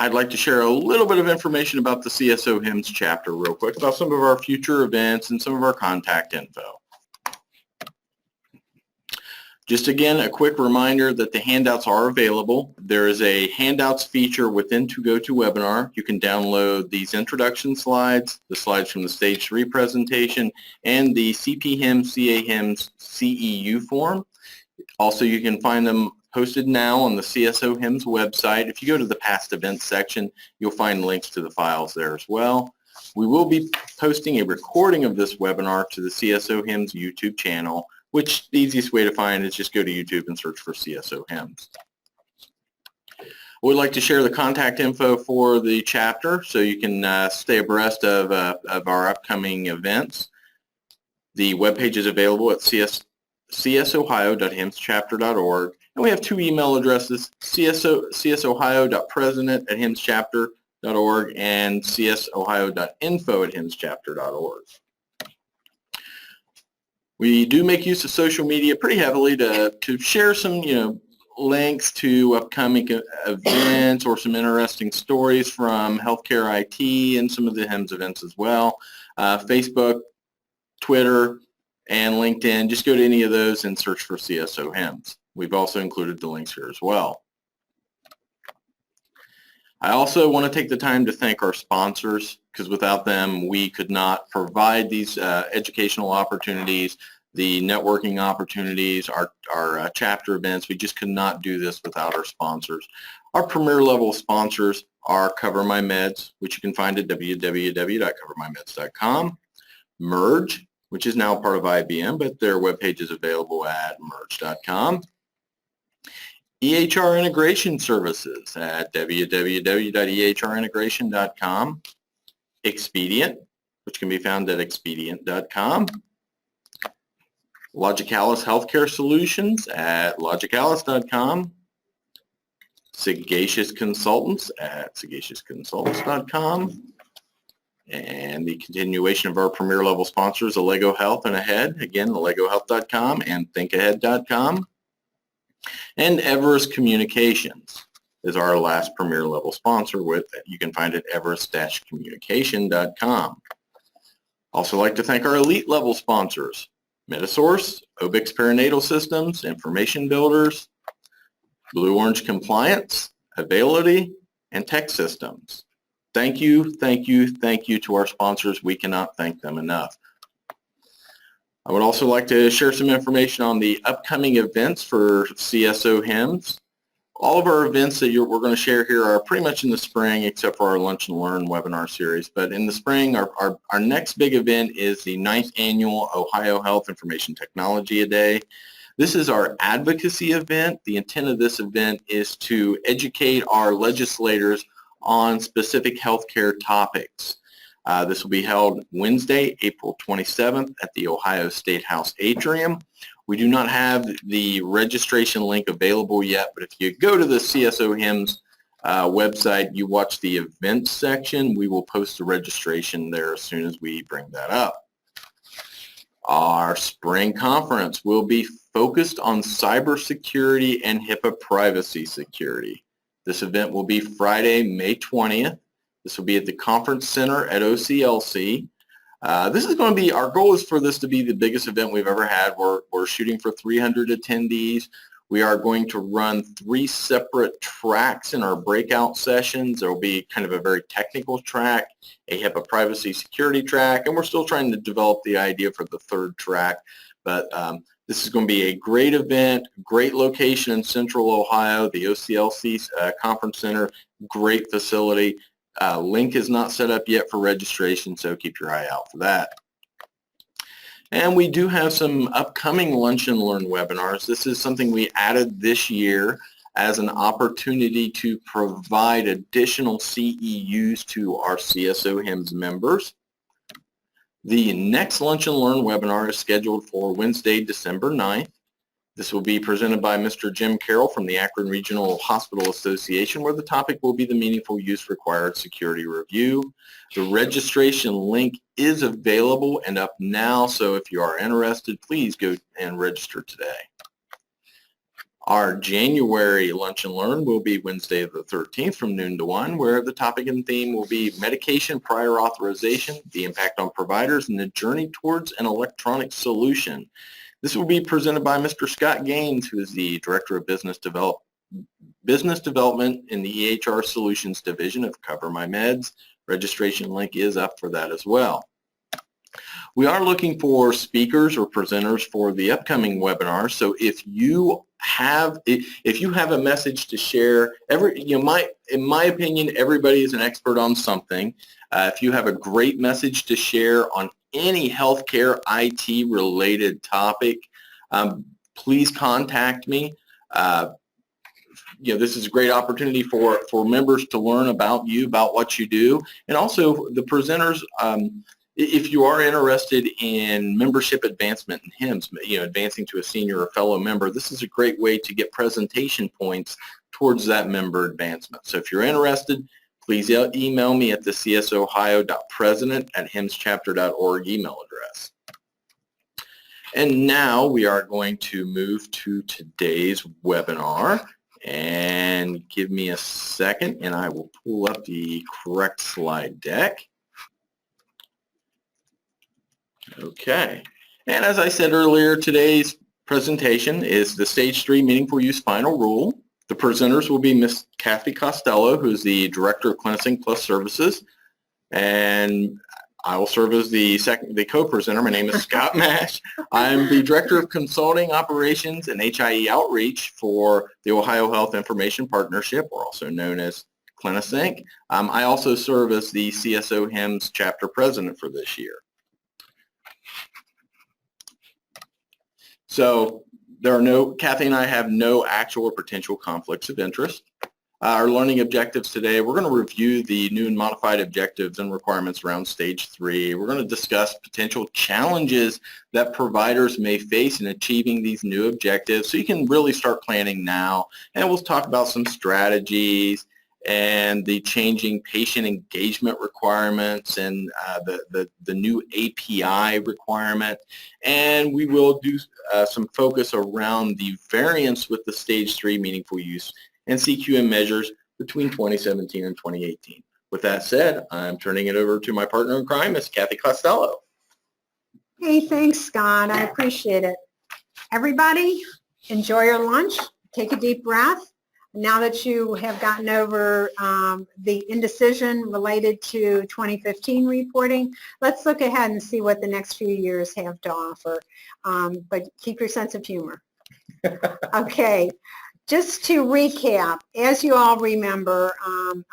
I'd like to share a little bit of information about the CSOHIMSS chapter real quick, about some of our future events and some of our contact info. Just again, a quick reminder that the handouts are available. There is a handouts feature within GoToWebinar. You can download these introduction slides, the slides from the Stage 3 presentation, and the CPHIMSS, CAHIMSS, CEU form. Also, you can find them posted now on the CSOHIMSS website. If you go to the past events section, you'll find links to the files there as well. We will be posting a recording of this webinar to the CSOHIMSS YouTube channel, which the easiest way to find is just go to YouTube and search for CSOHIMSS. We'd like to share the contact info for the chapter so you can stay abreast of our upcoming events. The webpage is available at csohio.himsschapter.org. And we have two email addresses, csohio.president@himsschapter.org and csohio.info@himsschapter.org. We do make use of social media pretty heavily to share some, links to upcoming events or some interesting stories from healthcare IT and some of the HIMSS events as well. Facebook, Twitter, and LinkedIn. Just go to any of those and search for CSOHIMSS. We've also included the links here as well. I also want to take the time to thank our sponsors, because without them we could not provide these educational opportunities, the networking opportunities, our chapter events. We just could not do this without our sponsors. Our premier level sponsors are Cover My Meds, which you can find at www.covermymeds.com, Merge, which is now part of IBM, but their webpage is available at merge.com. EHR Integration Services at www.ehrintegration.com. Expedient, which can be found at expedient.com. Logicalis Healthcare Solutions at logicalis.com. Sagacious Consultants at sagaciousconsultants.com. And the continuation of our premier level sponsors, Allego Health and Ahead, again, allegohealth.com and thinkahead.com. And Everest Communications is our last premier level sponsor. You can find it at everest-communication.com. Also like to thank our elite level sponsors, Metasource, Obix Perinatal Systems, Information Builders, Blue Orange Compliance, Availity, and Tech Systems. Thank you, thank you, thank you to our sponsors. We cannot thank them enough. I would also like to share some information on the upcoming events for CSOHIMSS. All of our events that we're going to share here are pretty much in the spring, except for our Lunch and Learn webinar series. But in the spring, our next big event is the 9th Annual Ohio Health Information Technology Day. This is our advocacy event. The intent of this event is to educate our legislators on specific healthcare topics. This will be held Wednesday, April 27th at the Ohio State House Atrium. We do not have the registration link available yet, but if you go to the CSOHIMSS website, you watch the events section, we will post the registration there as soon as we bring that up. Our spring conference will be focused on cybersecurity and HIPAA privacy security. This event will be Friday, May 20th. This will be at the Conference Center at OCLC. This is going to be, our goal is for this to be the biggest event we've ever had. We're shooting for 300 attendees. We are going to run 3 separate tracks in our breakout sessions. There will be kind of a very technical track, a HIPAA privacy security track, and we're still trying to develop the idea for the 3rd track. But this is going to be a great event, great location in Central Ohio, the OCLC Conference Center, great facility. Link is not set up yet for registration, so keep your eye out for that. And we do have some upcoming Lunch and Learn webinars. This is something we added this year as an opportunity to provide additional CEUs to our CSOHIMSS members. The next Lunch and Learn webinar is scheduled for Wednesday, December 9th. This will be presented by Mr. Jim Carroll from the Akron Regional Hospital Association, where the topic will be the meaningful use required security review. The registration link is available and up now, so if you are interested, please go and register today. Our January Lunch and Learn will be Wednesday the 13th from noon to 1, where the topic and theme will be medication prior authorization, the impact on providers, and the journey towards an electronic solution. This will be presented by Mr. Scott Gaines, who is the Director of Business Development in the EHR Solutions Division of Cover My Meds. Registration link is up for that as well. We are looking for speakers or presenters for the upcoming webinar. So if you have a message to share, in my opinion, everybody is an expert on something. If you have a great message to share on any healthcare IT related topic, please contact me. This is a great opportunity for members to learn about you, about what you do, and also the presenters. If you are interested in membership advancement in HIMSS, advancing to a senior or fellow member, this is a great way to get presentation points towards that member advancement. So if you're interested, please email me at the csohio.president@himsschapter.org email address. And now we are going to move to today's webinar. And give me a second and I will pull up the correct slide deck. Okay, and as I said earlier, today's presentation is the Stage 3 Meaningful Use Final Rule. The presenters will be Ms. Cathy Costello, who is the Director of CliniSync Plus Services, and I will serve as the co-presenter. My name is Scott Mash. I'm the Director of Consulting Operations and HIE Outreach for the Ohio Health Information Partnership, or also known as CliniSync. I also serve as the CSOHIMSS Chapter President for this year. So Cathy and I have no actual or potential conflicts of interest. Our learning objectives today, we're going to review the new and modified objectives and requirements around Stage 3. We're going to discuss potential challenges that providers may face in achieving these new objectives so you can really start planning now. And we'll talk about some strategies and the changing patient engagement requirements and the new API requirement. And we will do some focus around the variance with the Stage 3 meaningful use and CQM measures between 2017 and 2018. With that said, I'm turning it over to my partner in crime, Ms. Cathy Costello. Hey, thanks, Scott. I appreciate it. Everybody, enjoy your lunch. Take a deep breath. Now that you have gotten over the indecision related to 2015 reporting, let's look ahead and see what the next few years have to offer. But keep your sense of humor. Okay. Just to recap, as you all remember,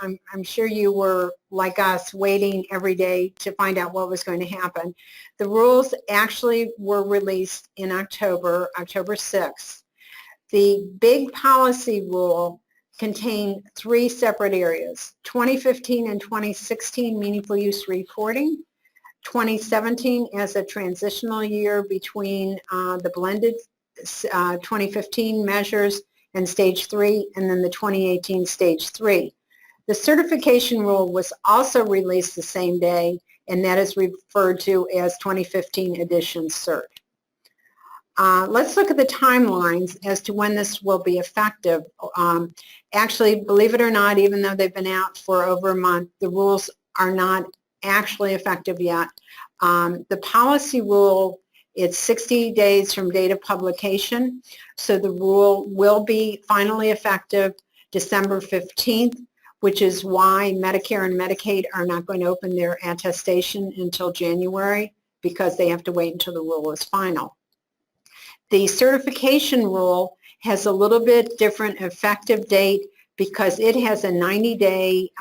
I'm sure you were, like us, waiting every day to find out what was going to happen. The rules actually were released in October 6th. The big policy rule contained 3 separate areas: 2015 and 2016 meaningful use reporting, 2017 as a transitional year between the blended 2015 measures and Stage 3, and then the 2018 Stage 3. The certification rule was also released the same day, and that is referred to as 2015 Edition Cert. Let's look at the timelines as to when this will be effective. Actually, believe it or not, even though they've been out for over a month, the rules are not actually effective yet. The policy rule, it's 60 days from date of publication, so the rule will be finally effective December 15th, which is why Medicare and Medicaid are not going to open their attestation until January, because they have to wait until the rule is final. The certification rule has a little bit different effective date because it has a 90-day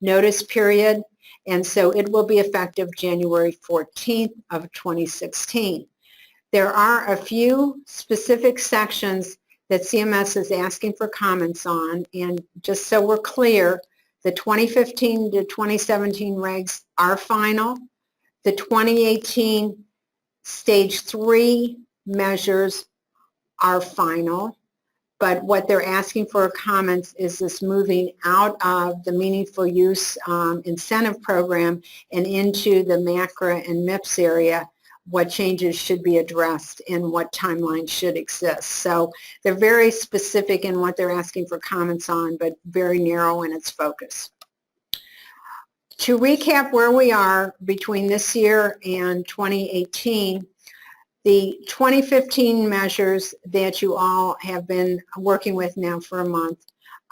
notice period, and so it will be effective January 14th of 2016. There are a few specific sections that CMS is asking for comments on, and just so we're clear, the 2015 to 2017 regs are final. The 2018 Stage 3 measures are final, but what they're asking for comments is this moving out of the meaningful use incentive program and into the MACRA and MIPS area, what changes should be addressed and what timeline should exist. So they're very specific in what they're asking for comments on, but very narrow in its focus. To recap where we are between this year and 2018, the 2015 measures that you all have been working with now for a month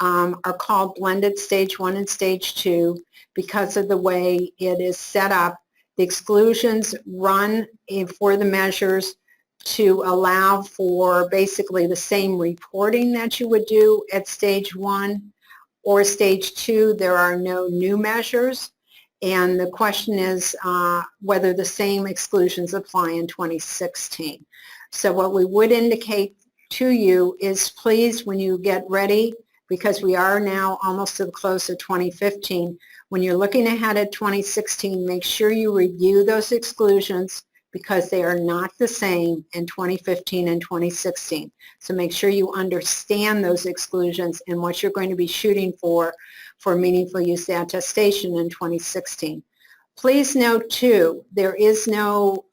are called blended stage 1 and stage 2 because of the way it is set up. The exclusions run for the measures to allow for basically the same reporting that you would do at stage 1 or stage 2. There are no new measures, and the question is whether the same exclusions apply in 2016. So what we would indicate to you is, please, when you get ready, because we are now almost to the close of 2015, when you're looking ahead at 2016, make sure you review those exclusions because they are not the same in 2015 and 2016. So make sure you understand those exclusions and what you're going to be shooting for meaningful use attestation in 2016. Please note too, there is no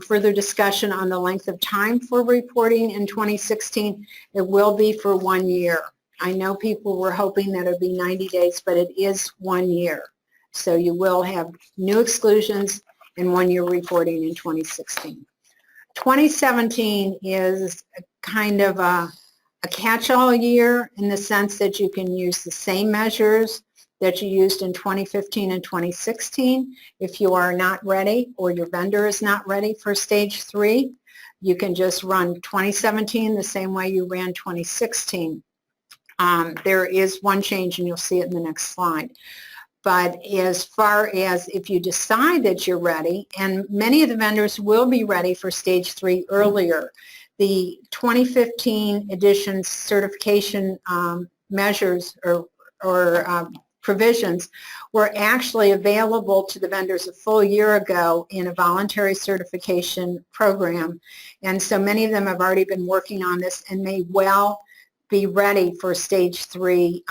further discussion on the length of time for reporting in 2016. It will be for 1 year. I know people were hoping that it would be 90 days, but it is 1 year. So you will have new exclusions and 1 year reporting in 2016. 2017 is kind of a catch-all year in the sense that you can use the same measures that you used in 2015 and 2016. If you are not ready or your vendor is not ready for stage 3, you can just run 2017 the same way you ran 2016. There is one change, and you'll see it in the next slide. But as far as if you decide that you're ready, and many of the vendors will be ready for stage 3 earlier, the 2015 edition certification measures or provisions were actually available to the vendors a full year ago in a voluntary certification program. And so many of them have already been working on this and may well be ready for stage 3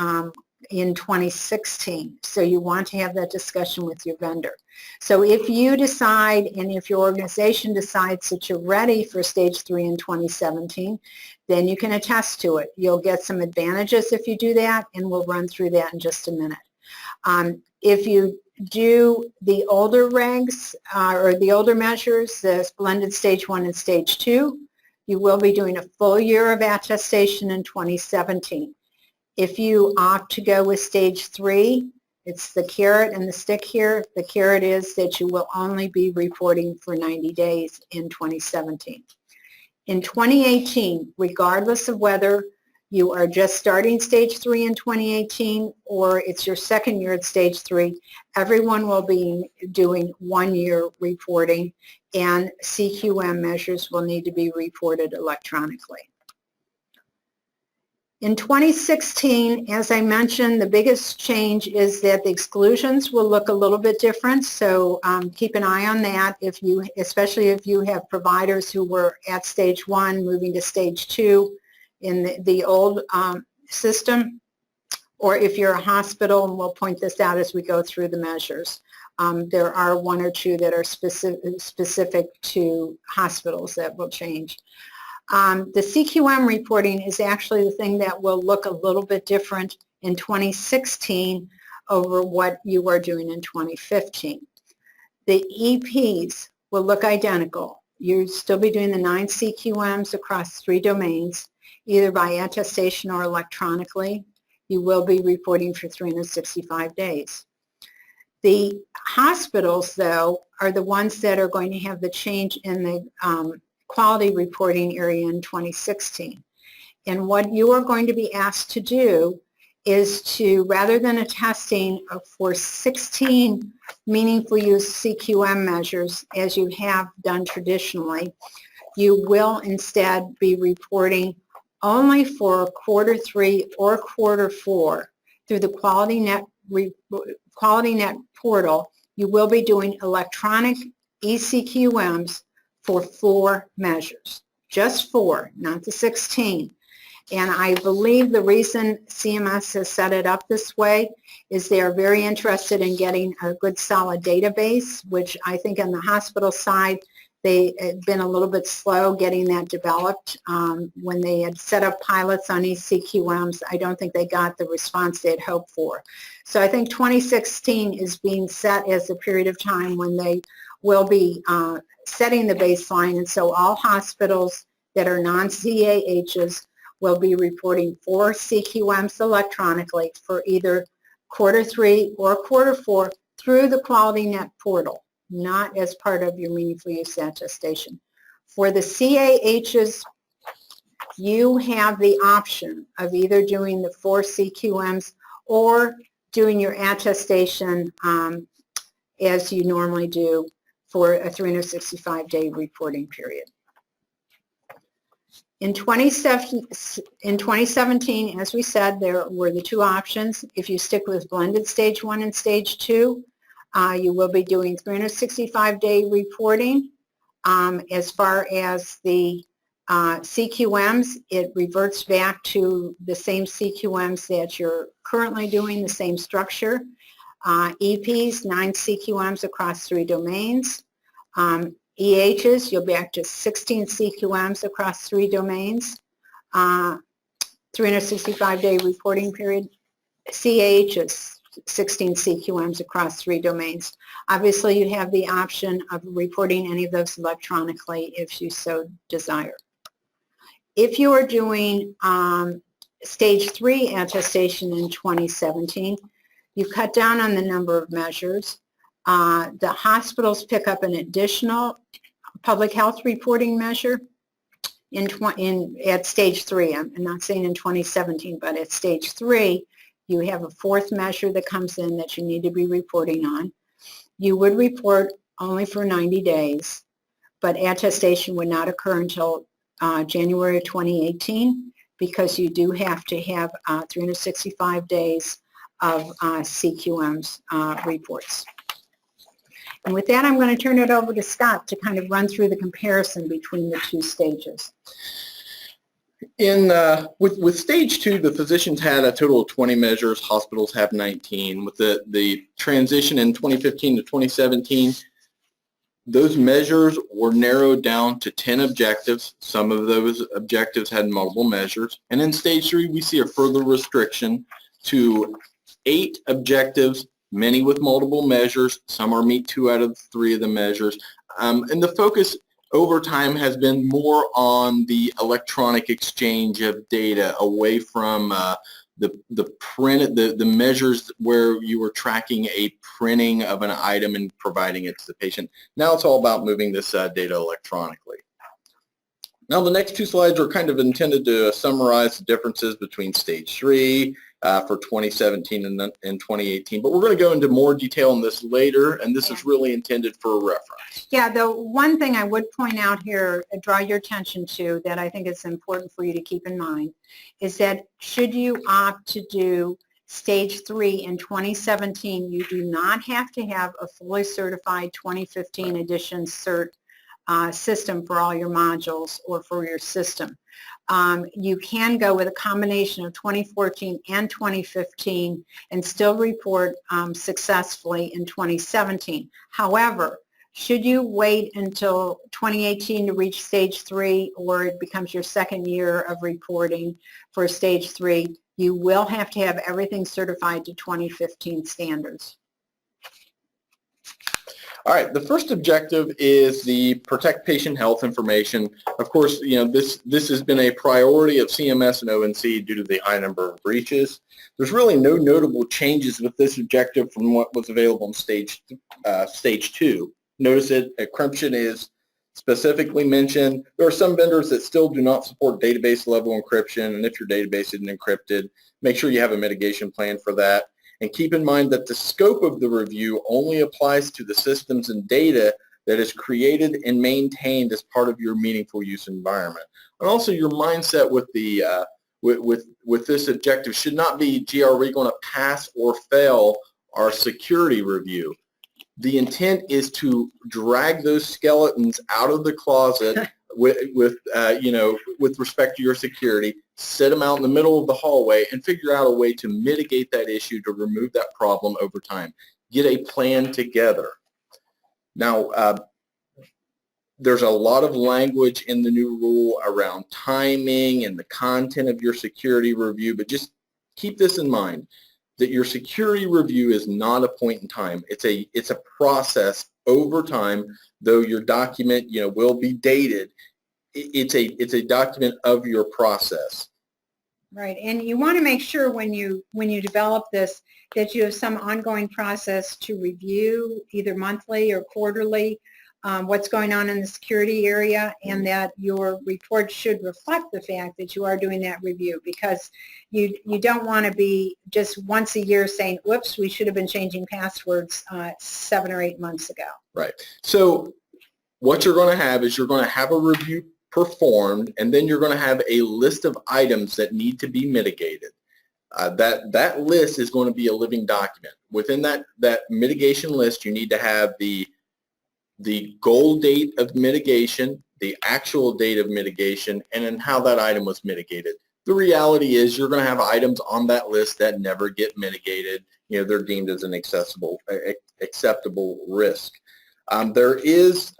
in 2016. So you want to have that discussion with your vendor. So if you decide, and if your organization decides that you're ready for stage 3 in 2017, then you can attest to it. You'll get some advantages if you do that, and we'll run through that in just a minute. If you do the older regs or the older measures, the blended stage 1 and stage 2, you will be doing a full year of attestation in 2017. If you opt to go with stage 3, it's the carrot and the stick here. The carrot is that you will only be reporting for 90 days in 2017. In 2018, regardless of whether you are just starting stage 3 in 2018 or it's your second year at stage 3, everyone will be doing 1 year reporting, and CQM measures will need to be reported electronically. In 2016, as I mentioned, the biggest change is that the exclusions will look a little bit different, so keep an eye on that, especially if you have providers who were at stage 1 moving to stage 2 in the old system, or if you're a hospital, and we'll point this out as we go through the measures. There are 1 or 2 that are specific to hospitals that will change. The CQM reporting is actually the thing that will look a little bit different in 2016 over what you are doing in 2015. The EPs will look identical. You'll still be doing the 9 CQMs across 3 domains, either by attestation or electronically. You will be reporting for 365 days. The hospitals, though, are the ones that are going to have the change in the quality reporting area in 2016. And what you are going to be asked to do is to, rather than attesting for 16 meaningful use CQM measures, as you have done traditionally, you will instead be reporting only for quarter 3 or quarter 4 through the QualityNet portal. You will be doing electronic eCQMs for 4 measures, just 4, not the 16. And I believe the reason CMS has set it up this way is they are very interested in getting a good solid database, which I think on the hospital side, They had been a little bit slow getting that developed. When they had set up pilots on these CQMs, I don't think they got the response they had hoped for. So I think 2016 is being set as a period of time when they will be setting the baseline, and so all hospitals that are non-CAHs will be reporting 4 CQMs electronically for either quarter 3 or quarter 4 through the QualityNet portal, not as part of your meaningful use attestation. For the CAHs, you have the option of either doing the 4 CQMs or doing your attestation as you normally do for a 365-day reporting period. In 2017, as we said, there were the 2 options. If you stick with blended stage 1 and stage 2, you will be doing 365-day reporting. As far as the CQMs, it reverts back to the same CQMs that you're currently doing, the same structure. EPs, 9 CQMs across 3 domains. EHs, you'll be back to 16 CQMs across 3 domains. 365-day reporting period. CAHs, 16 CQMs across 3 domains. Obviously, you have the option of reporting any of those electronically if you so desire. If you are doing stage 3 attestation in 2017, you cut down on the number of measures. The hospitals pick up an additional public health reporting measure at stage 3. I'm not saying in 2017, but at stage 3, you have a 4th measure that comes in that you need to be reporting on. You would report only for 90 days, but attestation would not occur until January of 2018 because you do have to have 365 days of CQM's reports. And with that, I'm going to turn it over to Scott to kind of run through the comparison between the 2 stages. With stage 2, the physicians had a total of 20 measures. Hospitals have 19. With the transition in 2015 to 2017, those measures were narrowed down to 10 objectives. Some of those objectives had multiple measures. And in stage 3, we see a further restriction to 8 objectives, many with multiple measures. Some are meet 2 out of 3 of the measures. And the focus over time has been more on the electronic exchange of data away from the measures where you were tracking a printing of an item and providing it to the patient. Now it's all about moving this data electronically. Now the next 2 slides are kind of intended to summarize the differences between stage 3 for 2017 and 2018, but we're going to go into more detail on this later, and this is really intended for reference. Yeah, the one thing I would point out here, draw your attention to, that I think is important for you to keep in mind, is that should you opt to do stage 3 in 2017, you do not have to have a fully certified 2015 edition cert system for all your modules or for your system. You can go with a combination of 2014 and 2015 and still report successfully in 2017. However, should you wait until 2018 to reach stage 3, or it becomes your 2nd year of reporting for stage 3, you will have to have everything certified to 2015 standards. All right, the first objective is the protect patient health information. Of course, you know, this has been a priority of CMS and ONC due to the high number of breaches. There's really no notable changes with this objective from what was available in stage 2. Notice that encryption is specifically mentioned. There are some vendors that still do not support database level encryption, and if your database isn't encrypted, make sure you have a mitigation plan for that. And keep in mind that the scope of the review only applies to the systems and data that is created and maintained as part of your meaningful use environment. And also your mindset with the with this objective should not be, gee, are we going to pass or fail our security review? The intent is to drag those skeletons out of the closet with respect to your security, sit them out in the middle of the hallway, and figure out a way to mitigate that issue to remove that problem over time. Get a plan together. Now, there's a lot of language in the new rule around timing and the content of your security review, but just keep this in mind, that your security review is not a point in time. It's a process over time, though your document, will be dated. It's a document of your process. Right, and you want to make sure when you develop this that you have some ongoing process to review either monthly or quarterly what's going on in the security area, and that your report should reflect the fact that you are doing that review, because you don't want to be just once a year saying, whoops, we should have been changing passwords 7 or 8 months ago. Right. So what you're going to have is you're going to have a review performed, and then you're going to have a list of items that need to be mitigated. That list is going to be a living document. Within that mitigation list, you need to have the goal date of mitigation, the actual date of mitigation, and then how that item was mitigated. The reality is you're going to have items on that list that never get mitigated. They're deemed as an acceptable risk. There is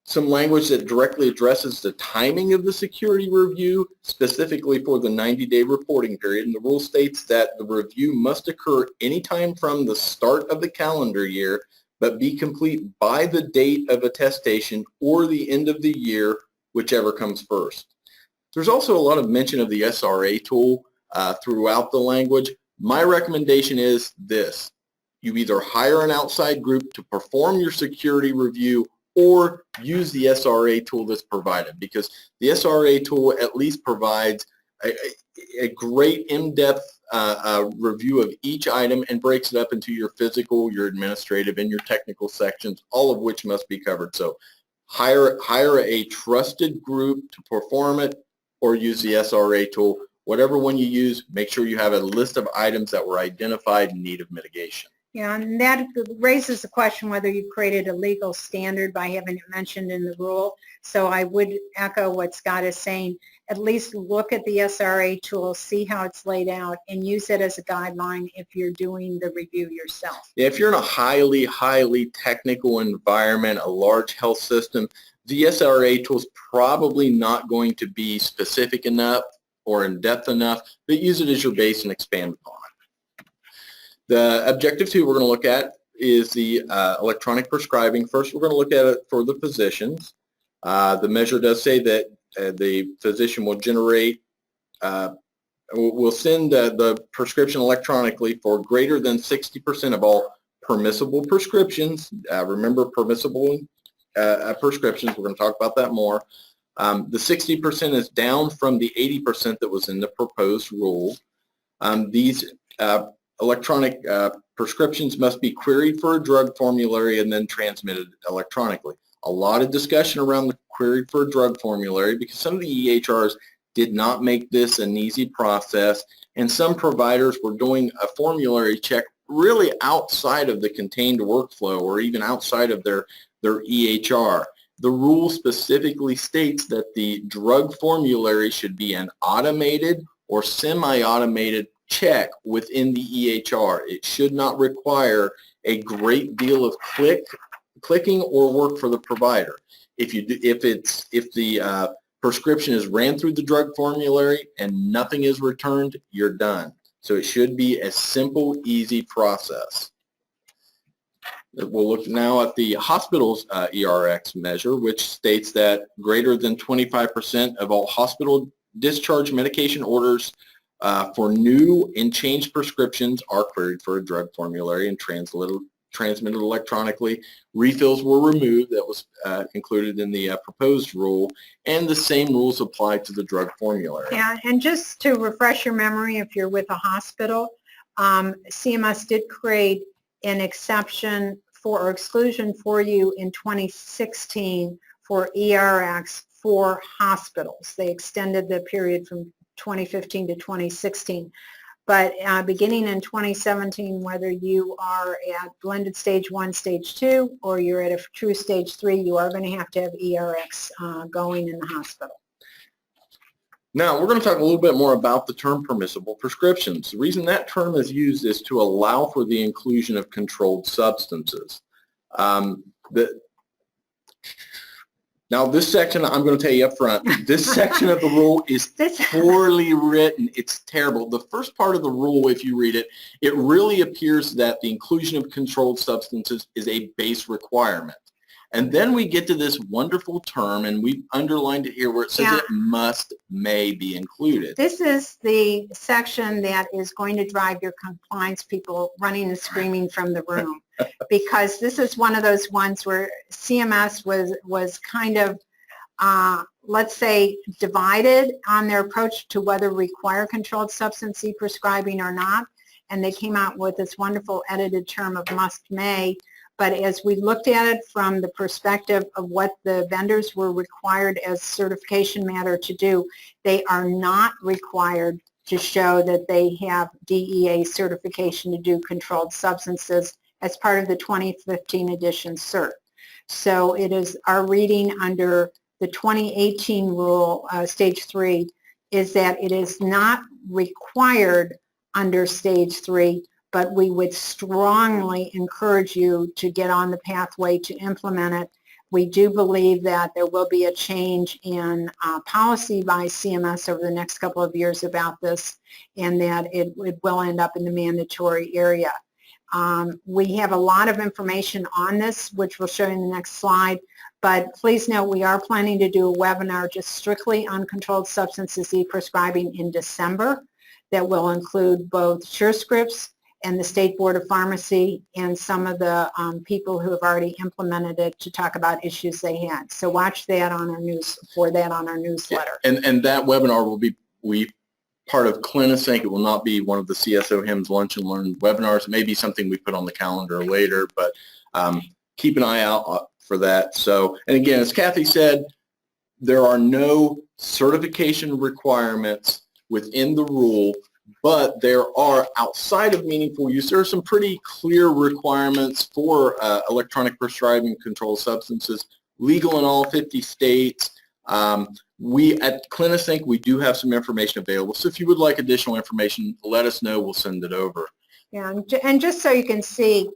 some language that directly addresses the timing of the security review, specifically for the 90-day reporting period, and the rule states that the review must occur anytime from the start of the calendar year, but be complete by the date of attestation or the end of the year, whichever comes first. There's also a lot of mention of the SRA tool throughout the language. My recommendation is this: you either hire an outside group to perform your security review or use the SRA tool that's provided, because the SRA tool at least provides a great in-depth review of each item and breaks it up into your physical, your administrative, and your technical sections, all of which must be covered. So hire a trusted group to perform it, or use the SRA tool. Whatever one you use, make sure you have a list of items that were identified in need of mitigation. Yeah, and that raises the question whether you created a legal standard by having it mentioned in the rule. So I would echo what Scott is saying. At least look at the SRA tool, see how it's laid out, and use it as a guideline if you're doing the review yourself. Yeah, if you're in a highly, highly technical environment, a large health system, the SRA tool is probably not going to be specific enough or in-depth enough, but use it as your base and expand upon it. The objective 2 we're going to look at is the electronic prescribing. First, we're going to look at it for the physicians. The measure does say that the physician will generate, will send the prescription electronically for greater than 60% of all permissible prescriptions. Remember, permissible prescriptions, we're going to talk about that more. The 60% is down from the 80% that was in the proposed rule. These electronic prescriptions must be queried for a drug formulary and then transmitted electronically. A lot of discussion around the queried for a drug formulary, because some of the EHRs did not make this an easy process, and some providers were doing a formulary check really outside of the contained workflow or even outside of their EHR. The rule specifically states that the drug formulary should be an automated or semi-automated check within the EHR. It should not require a great deal of clicking or work for the provider. If the prescription is ran through the drug formulary and nothing is returned, you're done. So it should be a simple, easy process. We'll look now at the hospital's ERX measure, which states that greater than 25% of all hospital discharge medication orders for new and changed prescriptions are queried for a drug formulary and transmitted electronically. Refills were removed. That was included in the proposed rule, and the same rules apply to the drug formulary. Yeah, and just to refresh your memory, if you're with a hospital, CMS did create an exception or exclusion for you in 2016 for ERX for hospitals. They extended the period from 2015 to 2016. But beginning in 2017, whether you are at blended stage 1, stage 2, or you're at a true stage 3, you are going to have ERX going in the hospital. Now, we're going to talk a little bit more about the term permissible prescriptions. The reason that term is used is to allow for the inclusion of controlled substances. Now, this section, I'm going to tell you up front, this section of the rule is poorly written. It's terrible. The first part of the rule, if you read it, it really appears that the inclusion of controlled substances is a base requirement. And then we get to this wonderful term, and we've underlined it here, where it says it may be included. This is the section that is going to drive your compliance people running and screaming from the room, because this is one of those ones where CMS was kind of, let's say, divided on their approach to whether require controlled substance e-prescribing or not, and they came out with this wonderful edited term of must-may. But as we looked at it from the perspective of what the vendors were required as certification matter to do, they are not required to show that they have DEA certification to do controlled substances as part of the 2015 edition cert. So it is our reading under the 2018 rule, stage 3, is that it is not required under stage 3, but we would strongly encourage you to get on the pathway to implement it. We do believe that there will be a change in policy by CMS over the next couple of years about this, and that it will end up in the mandatory area. We have a lot of information on this, which we'll show you in the next slide, but please note we are planning to do a webinar just strictly on controlled substances e-prescribing in December that will include both SureScripts and the State Board of Pharmacy and some of the people who have already implemented it to talk about issues they had. So watch that on our newsletter. And that webinar will be part of CliniSync. It will not be one of the CSOHIMSS Lunch and Learn webinars. It may be something we put on the calendar later, but keep an eye out for that. So, and again, as Cathy said, there are no certification requirements within the rule, but there are, outside of meaningful use, there are some pretty clear requirements for electronic prescribing controlled substances, legal in all 50 states. We at CliniSync, we do have some information available. So if you would like additional information, let us know. We'll send it over. Yeah, and just so you can see,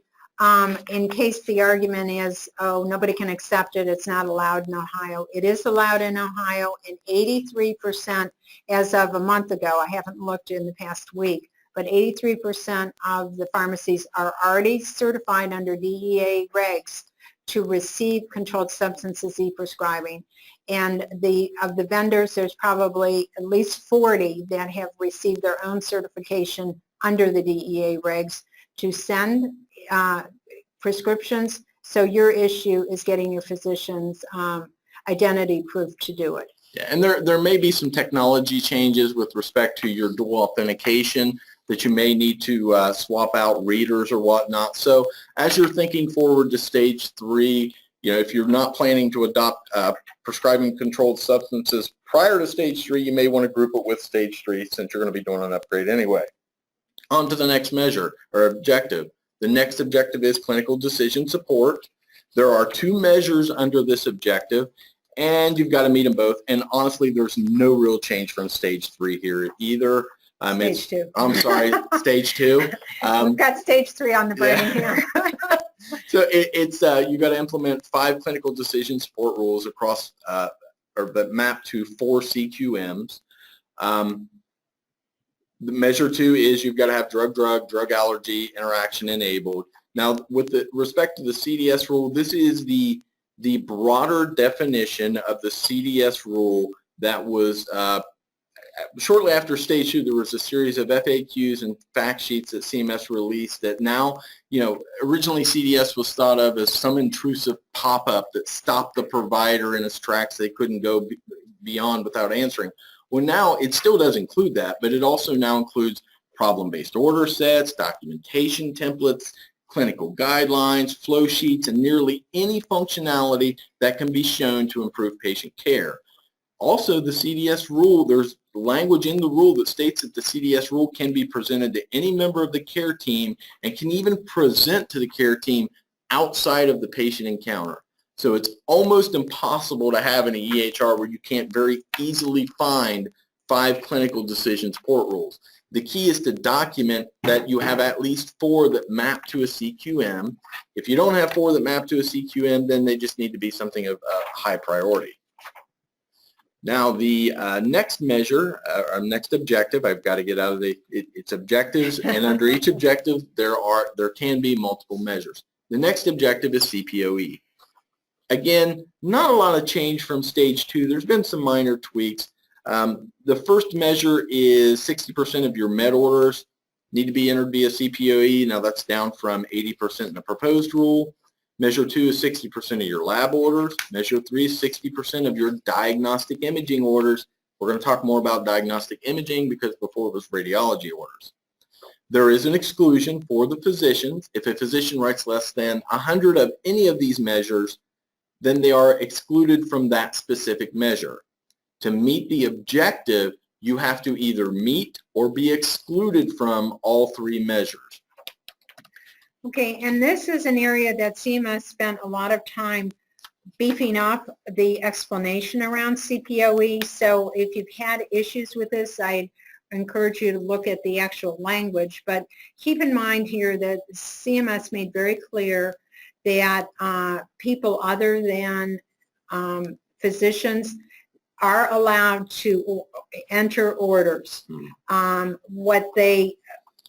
in case the argument is, oh, nobody can accept it, it's not allowed in Ohio. It is allowed in Ohio, and 83%, as of a month ago, I haven't looked in the past week, but 83% of the pharmacies are already certified under DEA regs to receive controlled substances e-prescribing. And of the vendors, there's probably at least 40 that have received their own certification under the DEA regs to send prescriptions. So your issue is getting your physician's identity proof to do it. Yeah, and there may be some technology changes with respect to your dual authentication that you may need to swap out readers or whatnot. So as you're thinking forward to stage 3, if you're not planning to adopt prescribing controlled substances prior to stage 3, you may want to group it with stage 3 since you're going to be doing an upgrade anyway. On to the next measure or objective. The next objective is clinical decision support. There are 2 measures under this objective, and you've got to meet them both. And honestly, there's no real change from stage 3 here either. Stage 2. I'm sorry, stage 2. We've got stage 3 on the brain here. So it's you got to implement 5 clinical decision support rules across or that map to 4 CQMs. The measure 2 is you've got to have drug allergy interaction enabled. Now, with respect to the CDS rule, this is the broader definition of the CDS rule that was shortly after stage 2. There was a series of FAQs and fact sheets that CMS released that now, originally CDS was thought of as some intrusive pop-up that stopped the provider in its tracks. They couldn't go beyond without answering. Well, now it still does include that, but it also now includes problem-based order sets, documentation templates, clinical guidelines, flow sheets, and nearly any functionality that can be shown to improve patient care. Also, the CDS rule, there's language in the rule that states that the CDS rule can be presented to any member of the care team and can even present to the care team outside of the patient encounter. So it's almost impossible to have an EHR where you can't very easily find 5 clinical decision support rules. the key is to document that you have at least 4 that map to a CQM. If you don't have 4 that map to a CQM, then they just need to be something of high priority. Now the next measure, our next objective, I've got to get out of it's objectives, and under each objective there can be multiple measures. The next objective is CPOE. Again, not a lot of change from stage 2. There's been some minor tweaks. The first measure is 60% of your med orders need to be entered via CPOE. Now that's down from 80% in the proposed rule. Measure 2 is 60% of your lab orders. Measure 3 is 60% of your diagnostic imaging orders. We're going to talk more about diagnostic imaging because before it was radiology orders. There is an exclusion for the physicians. If a physician writes less than 100 of any of these measures, then they are excluded from that specific measure. To meet the objective, you have to either meet or be excluded from all 3 measures. Okay, and this is an area that CMS spent a lot of time beefing up the explanation around CPOE. So if you've had issues with this, I encourage you to look at the actual language. But keep in mind here that CMS made very clear that people other than physicians are allowed to enter orders. What they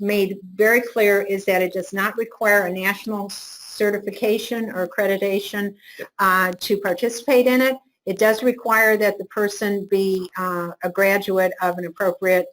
made very clear is that it does not require a national certification or accreditation to participate in it. It does require that the person be a graduate of an appropriate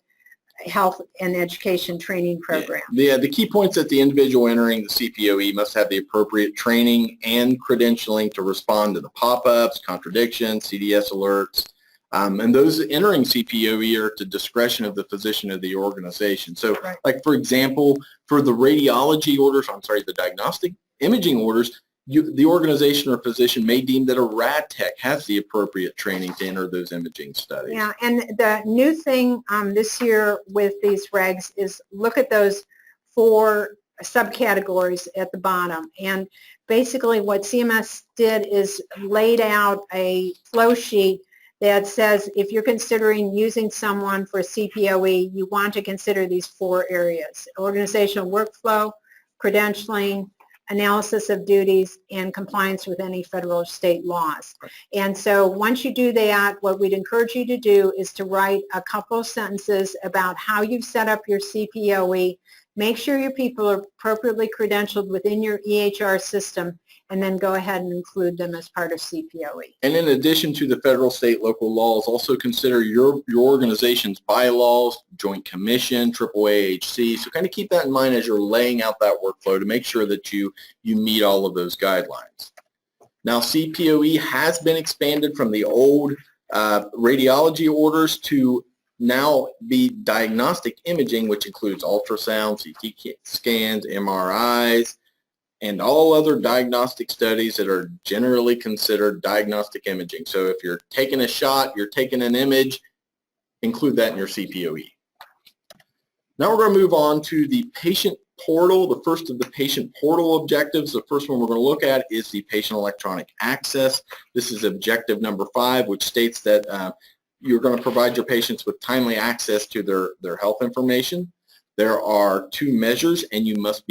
health and education training program. Yeah, the key points that the individual entering the CPOE must have the appropriate training and credentialing to respond to the pop-ups, contradictions, CDS alerts, and those entering CPOE are to discretion of the physician of the organization. So, like for example, for the radiology orders, the diagnostic imaging orders, the organization or physician may deem that a rad tech has the appropriate training to enter those imaging studies. Yeah, and the new thing this year with these regs is look at those 4 subcategories at the bottom. And basically what CMS did is laid out a flow sheet that says if you're considering using someone for CPOE, you want to consider these 4 areas: organizational workflow, credentialing, analysis of duties, and compliance with any federal or state laws. And so once you do that, what we'd encourage you to do is to write a couple of sentences about how you've set up your CPOE, make sure your people are appropriately credentialed within your EHR system, and then go ahead and include them as part of CPOE. And in addition to the federal, state, local laws, also consider your organization's bylaws, Joint Commission, AAAHC. So kind of keep that in mind as you're laying out that workflow to make sure that you meet all of those guidelines. Now CPOE has been expanded from the old radiology orders to now be diagnostic imaging, which includes ultrasound, CT scans, MRIs, and all other diagnostic studies that are generally considered diagnostic imaging. So if you're taking a shot, you're taking an image, include that in your CPOE. Now we're going to move on to the patient portal, the first of the patient portal objectives. The first one we're going to look at is the patient electronic access. This is objective number 5, which states that you're going to provide your patients with timely access to their health information. There are 2 measures, and you must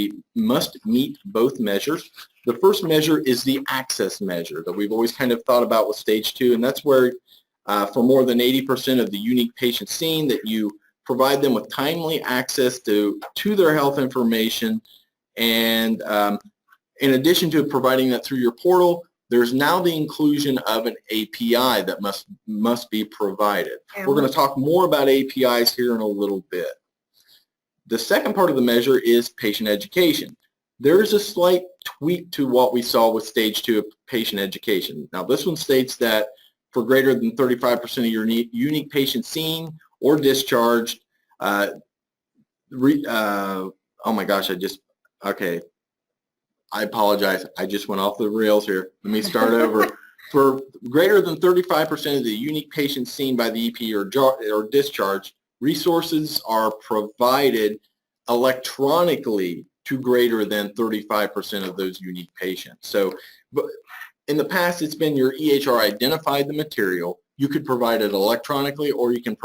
meet both measures. The first measure is the access measure that we've always kind of thought about with stage 2, and that's where for more than 80% of the unique patients seen, that you provide them with timely access to their health information. And in addition to providing that through your portal, there's now the inclusion of an API that must be provided. We're going to talk more about APIs here in a little bit. The second part of the measure is patient education. There is a slight tweak to what we saw with stage 2 of patient education. Now this one states that for greater than 35% of your unique patients seen or discharged, oh my gosh, okay, I apologize, I just went off the rails here. Let me start over. For greater than 35% of the unique patients seen by the EP or discharged, resources are provided electronically to greater than 35% of those unique patients. So in the past, it's been your EHR identified the material. You could provide it electronically, or you can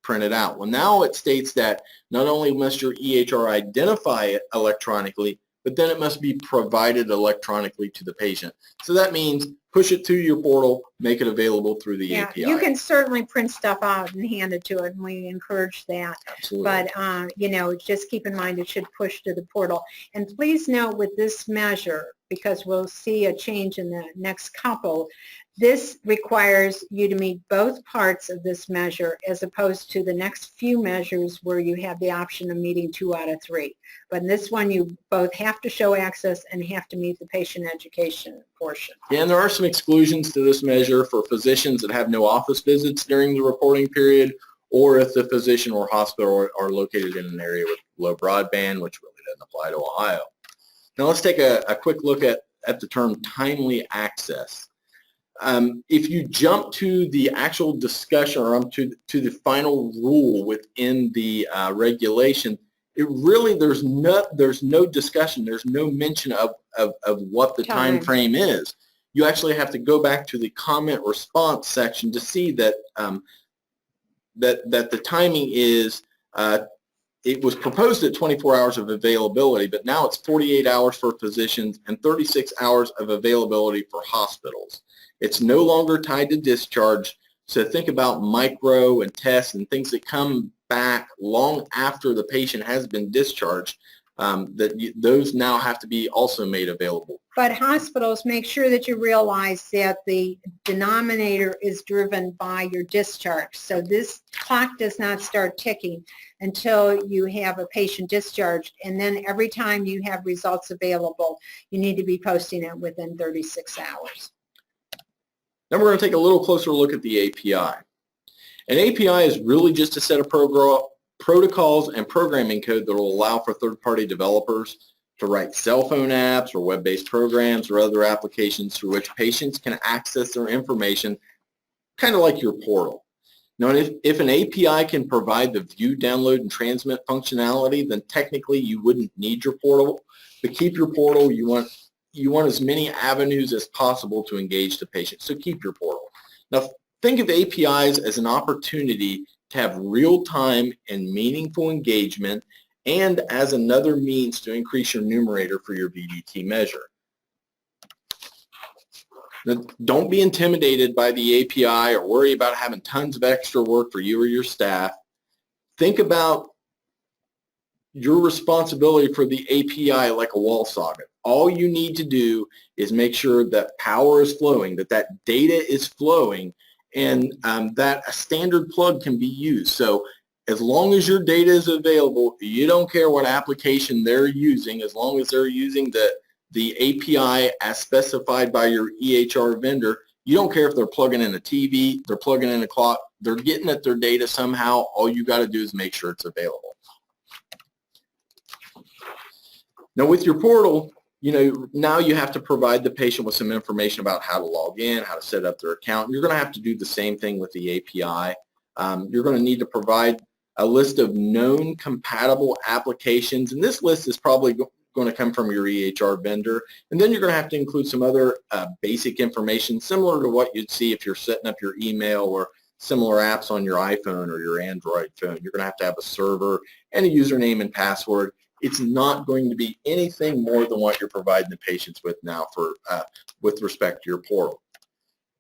printed out. Well, now it states that not only must your EHR identify it electronically, but then it must be provided electronically to the patient. So that means push it to your portal, make it available through the API. You can certainly print stuff out and hand it to it, and we encourage that. Absolutely. But, you know, just keep in mind it should push to the portal. And please note with this measure, because we'll see a change in the next couple, this requires you to meet both parts of this measure as opposed to the next few measures where you have the option of meeting 2 out of 3. But in this one, you both have to show access and have to meet the patient education portion. Yeah, and there are some exclusions to this measure for physicians that have no office visits during the reporting period, or if the physician or hospital are located in an area with low broadband, which really doesn't apply to Ohio. Now let's take a quick look at the term timely access. If you jump to the actual discussion or to the final rule within the regulation, it really there's no discussion, there's no mention of what the time frame is. You actually have to go back to the comment response section to see that that the timing is it was proposed at 24 hours of availability, but now it's 48 hours for physicians and 36 hours of availability for hospitals. It's no longer tied to discharge, so think about micro and tests and things that come back long after the patient has been discharged, those now have to be also made available. But hospitals, make sure that you realize that the denominator is driven by your discharge. So this clock does not start ticking until you have a patient discharged, and then every time you have results available, you need to be posting it within 36 hours. Then we're going to take a little closer look at the API. An API is really just a set of protocols and programming code that will allow for third-party developers to write cell phone apps or web-based programs or other applications through which patients can access their information, kind of like your portal. Now, if an API can provide the view, download, and transmit functionality, then technically you wouldn't need your portal. But keep your portal. You want as many avenues as possible to engage the patient, so keep your portal. Now, think of APIs as an opportunity to have real-time and meaningful engagement and as another means to increase your numerator for your VDT measure. Now, don't be intimidated by the API or worry about having tons of extra work for you or your staff. Think about your responsibility for the API like a wall socket. All you need to do is make sure that power is flowing, that data is flowing, and that a standard plug can be used. So as long as your data is available, you don't care what application they're using, as long as they're using the API as specified by your EHR vendor. You don't care if they're plugging in a TV, they're plugging in a clock, they're getting at their data somehow. All you got to do is make sure it's available. Now with your portal, now you have to provide the patient with some information about how to log in, how to set up their account. You're going to have to do the same thing with the API. You're going to need to provide a list of known compatible applications, and this list is probably going to come from your EHR vendor. And then you're going to have to include some other basic information similar to what you'd see if you're setting up your email or similar apps on your iPhone or your Android phone. You're going to have a server and a username and password. It's not going to be anything more than what you're providing the patients with now with respect to your portal.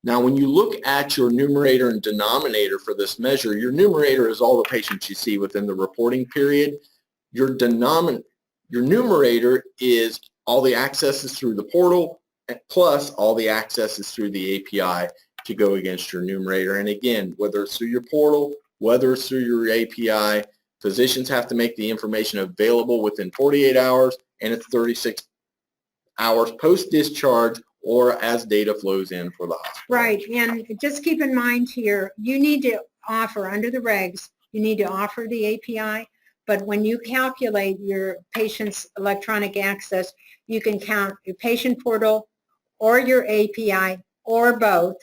Now, when you look at your numerator and denominator for this measure, your numerator is all the patients you see within the reporting period. Your numerator is all the accesses through the portal plus all the accesses through the API to go against your numerator. And again, whether it's through your portal, whether it's through your API, physicians have to make the information available within 48 hours and it's 36 hours post-discharge or as data flows in for the hospital. Right, and just keep in mind here, you need to offer, under the regs, you need to offer the API, but when you calculate your patient's electronic access, you can count your patient portal or your API or both,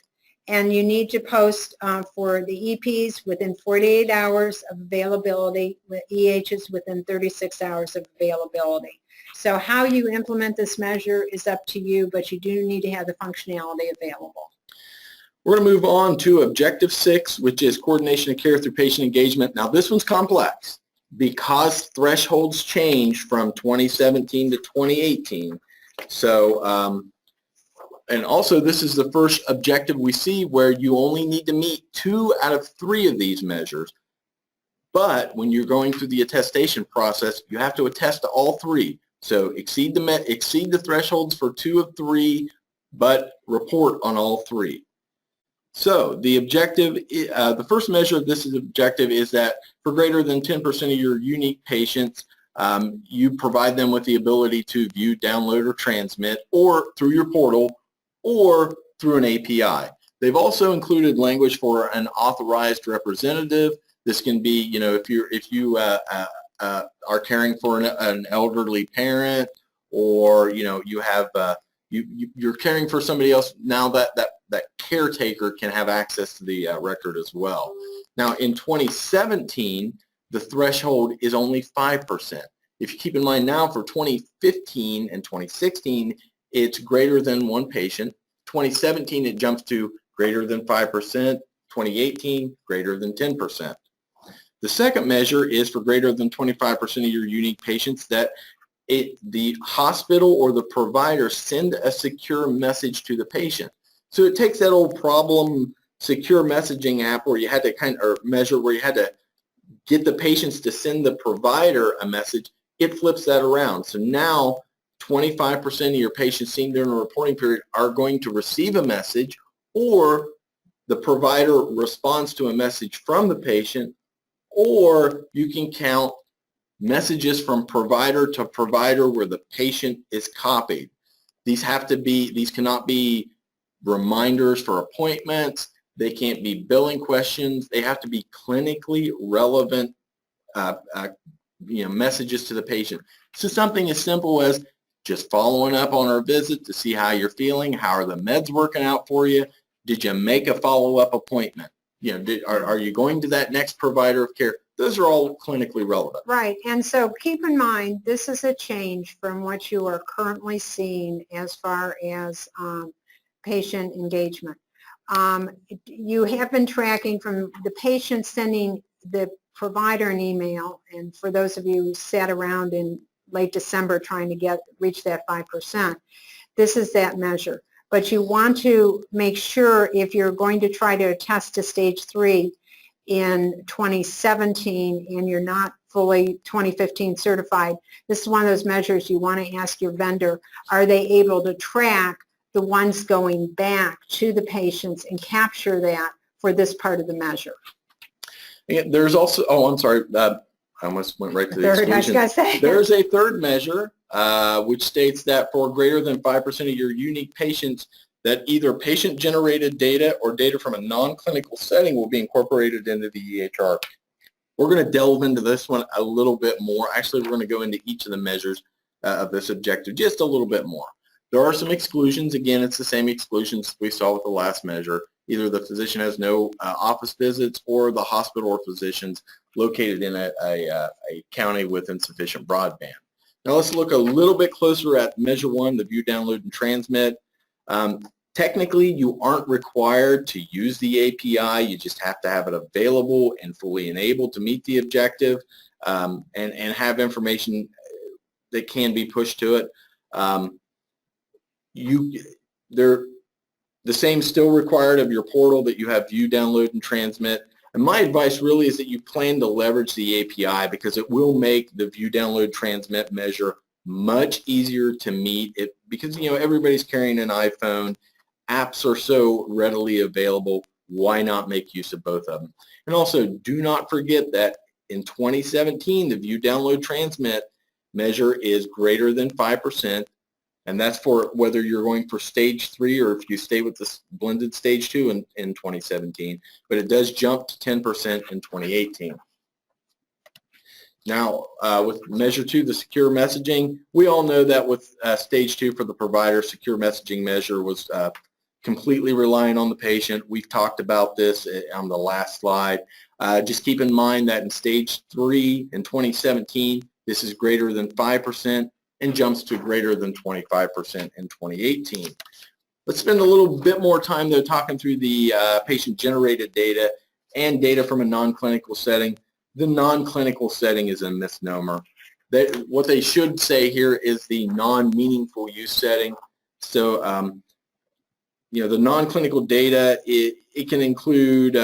and you need to post for the EPs within 48 hours of availability, with EHs within 36 hours of availability. So how you implement this measure is up to you, but you do need to have the functionality available. We're going to move on to Objective 6, which is coordination of care through patient engagement. Now, this one's complex because thresholds changed from 2017 to 2018. So, and also this is the first objective we see where you only need to meet 2 out of 3 of these measures. But when you're going through the attestation process, you have to attest to all 3. So exceed the thresholds for 2 of 3, but report on all 3. So the objective, the first measure of this objective is that for greater than 10% of your unique patients, you provide them with the ability to view, download, or transmit, or through your portal, or through an API. They've also included language for an authorized representative. This can be, you know, if you are caring for an elderly parent, or you know you have you're caring for somebody else. Now that caretaker can have access to the record as well. Now in 2017, the threshold is only 5%. If you keep in mind now for 2015 and 2016, it's greater than 1 patient. 2017, it jumps to greater than 5%. 2018, greater than 10%. The second measure is for greater than 25% of your unique patients that the hospital or the provider send a secure message to the patient. So it takes that old problem secure messaging app where you had to measure where you had to get the patients to send the provider a message. It flips that around. So now 25% of your patients seen during a reporting period are going to receive a message, or the provider responds to a message from the patient, or you can count messages from provider to provider where the patient is copied. These cannot be reminders for appointments. They can't be billing questions. They have to be clinically relevant messages to the patient. So something as simple as just following up on our visit to see how you're feeling. How are the meds working out for you? Did you make a follow-up appointment? You know, are you going to that next provider of care? Those are all clinically relevant. Right, and so keep in mind, this is a change from what you are currently seeing as far as patient engagement. You have been tracking from the patient sending the provider an email, and for those of you who sat around in late December trying to reach that 5%, this is that measure. But you want to make sure, if you're going to try to attest to stage 3 in 2017 and you're not fully 2015 certified, this is one of those measures you want to ask your vendor, are they able to track the ones going back to the patients and capture that for this part of the measure? And there's also, oh, I'm sorry, I almost went right to the exclusions. There's a third measure which states that for greater than 5% of your unique patients, that either patient-generated data or data from a non-clinical setting will be incorporated into the EHR. We're going to delve into this one a little bit more. Actually, we're going to go into each of the measures of this objective just a little bit more. There are some exclusions. Again, it's the same exclusions we saw with the last measure. Either the physician has no office visits, or the hospital or physicians located in a county with insufficient broadband. Now let's look a little bit closer at measure 1, the view, download, and transmit. Technically, you aren't required to use the API. You just have to have it available and fully enabled to meet the objective, and have information that can be pushed to it. The same still required of your portal, that you have view, download, and transmit. And my advice really is that you plan to leverage the API, because it will make the view, download, transmit measure much easier to meet. Because everybody's carrying an iPhone. Apps are so readily available. Why not make use of both of them? And also, do not forget that in 2017, the view, download, transmit measure is greater than 5%. And that's for whether you're going for stage 3 or if you stay with this blended stage 2 in 2017. But it does jump to 10% in 2018. Now, with measure 2, the secure messaging, we all know that with stage 2 for the provider, secure messaging measure was completely relying on the patient. We've talked about this on the last slide. Just keep in mind that in stage 3 in 2017, this is greater than 5%. And jumps to greater than 25% in 2018. Let's spend a little bit more time, though, talking through the patient-generated data and data from a non-clinical setting. The non-clinical setting is a misnomer. What they should say here is the non-meaningful use setting. So, the non-clinical data, it can include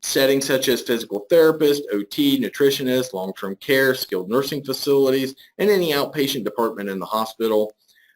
settings such as physical therapist, OT, nutritionist, long-term care, skilled nursing facilities, and any outpatient department in the hospital.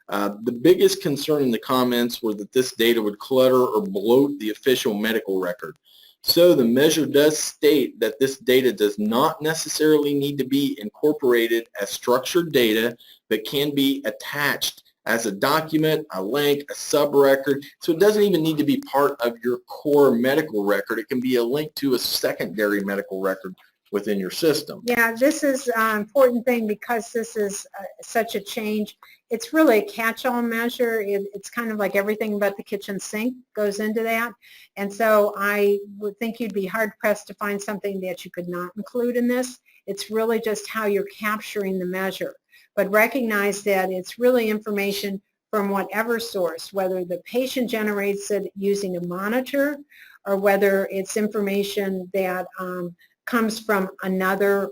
The biggest concern in the comments were that this data would clutter or bloat the official medical record. So the measure does state that this data does not necessarily need to be incorporated as structured data, but can be attached as a document, a link, a sub-record. So it doesn't even need to be part of your core medical record. It can be a link to a secondary medical record within your system. Yeah, this is an important thing because this is such a change. It's really a catch-all measure. It's kind of like everything but the kitchen sink goes into that. And so I would think you'd be hard-pressed to find something that you could not include in this. It's really just how you're capturing the measure. But recognize that it's really information from whatever source, whether the patient generates it using a monitor or whether it's information that comes from another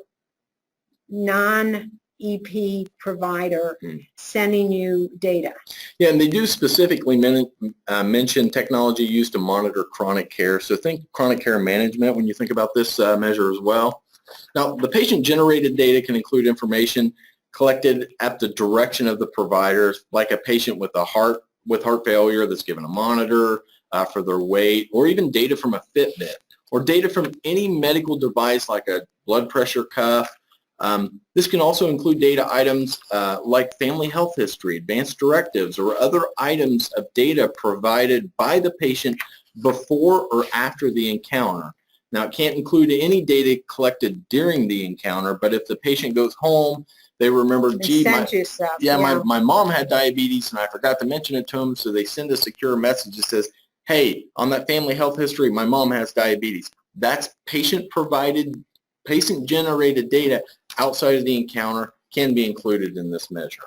non-EP provider sending you data. Yeah, and they do specifically mention technology used to monitor chronic care. So think chronic care management when you think about this measure as well. Now, the patient-generated data can include information collected at the direction of the providers, like a patient with heart failure that's given a monitor for their weight, or even data from a Fitbit, or data from any medical device like a blood pressure cuff. This can also include data items like family health history, advanced directives, or other items of data provided by the patient before or after the encounter. Now, it can't include any data collected during the encounter, but if the patient goes home, they remember, gee, my mom had diabetes and I forgot to mention it to them, so they send a secure message that says, hey, on that family health history, my mom has diabetes. That's patient-provided, patient-generated data outside of the encounter can be included in this measure.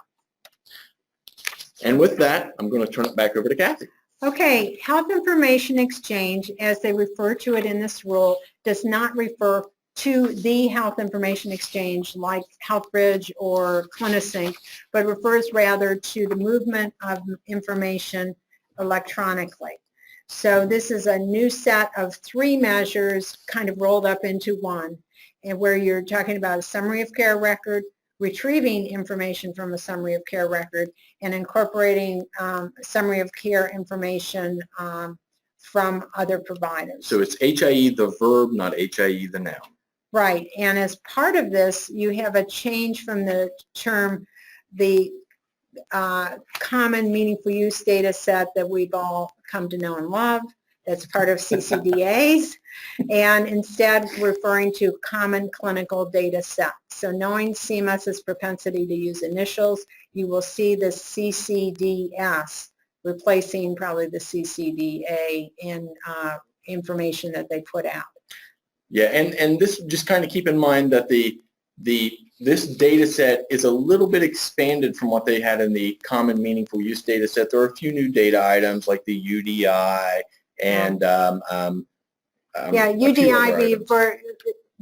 And with that, I'm going to turn it back over to Cathy. Okay, health information exchange, as they refer to it in this rule, does not refer to the health information exchange like HealthBridge or CliniSync, but refers rather to the movement of information electronically. So this is a new set of 3 measures kind of rolled up into one, and where you're talking about a summary of care record, retrieving information from a summary of care record, and incorporating summary of care information from other providers. So it's HIE the verb, not HIE the noun. Right, and as part of this, you have a change from the term, the common meaningful use data set that we've all come to know and love. That's part of CCDAs, and instead referring to common clinical data set. So knowing CMS's propensity to use initials, you will see the CCDS replacing probably the CCDA in information that they put out. Yeah, and this, just kind of keep in mind that this data set is a little bit expanded from what they had in the common meaningful use data set. There are a few new data items like the UDI and UDI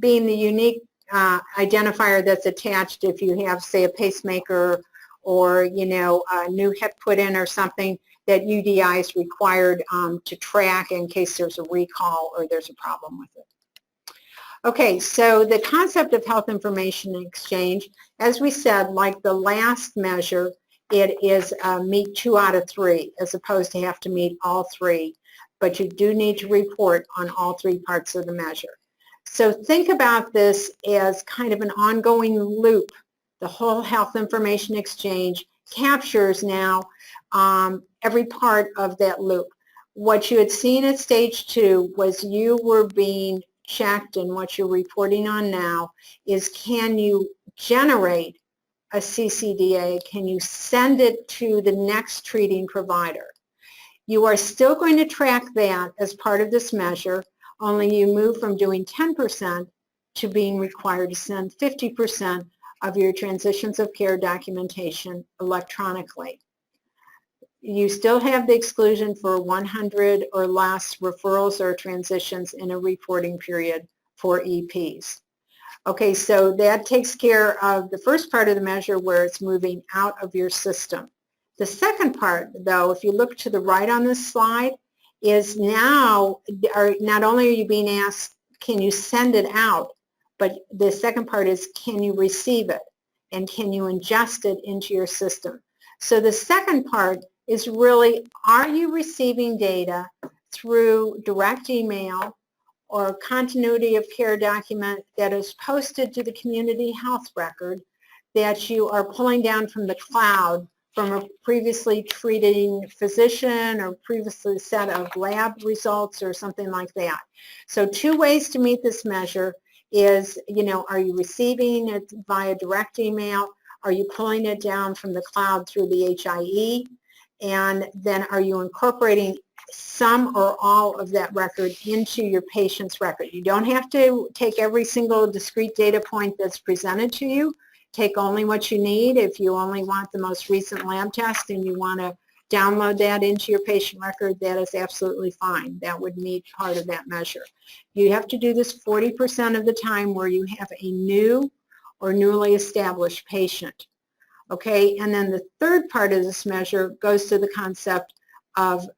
being the unique identifier that's attached if you have, say, a pacemaker or, a new hip put in or something, that UDI is required to track in case there's a recall or there's a problem with it. Okay, so the concept of health information exchange, as we said, like the last measure, it is meet 2 out of 3 as opposed to have to meet all 3, but you do need to report on all 3 parts of the measure. So think about this as kind of an ongoing loop. The whole health information exchange captures now every part of that loop. What you had seen at stage 2 was you were being checked, and what you're reporting on now is, can you generate a CCDA? Can you send it to the next treating provider? You are still going to track that as part of this measure, only you move from doing 10% to being required to send 50% of your transitions of care documentation electronically. you still have the exclusion for 100 or less referrals or transitions in a reporting period for EPs. Okay, so that takes care of the first part of the measure where it's moving out of your system. The second part, though, if you look to the right on this slide, is now not only are you being asked, can you send it out, but the second part is, can you receive it? And can you ingest it into your system? So the second part is really, are you receiving data through direct email or continuity of care document that is posted to the community health record that you are pulling down from the cloud from a previously treating physician or previously set of lab results or something like that. So two ways to meet this measure is, are you receiving it via direct email? Are you pulling it down from the cloud through the HIE? And then are you incorporating some or all of that record into your patient's record? You don't have to take every single discrete data point that's presented to you. Take only what you need. If you only want the most recent lab test and you want to download that into your patient record, that is absolutely fine. That would meet part of that measure. You have to do this 40% of the time where you have a new or newly established patient. Okay, and then the third part of this measure goes to the concept of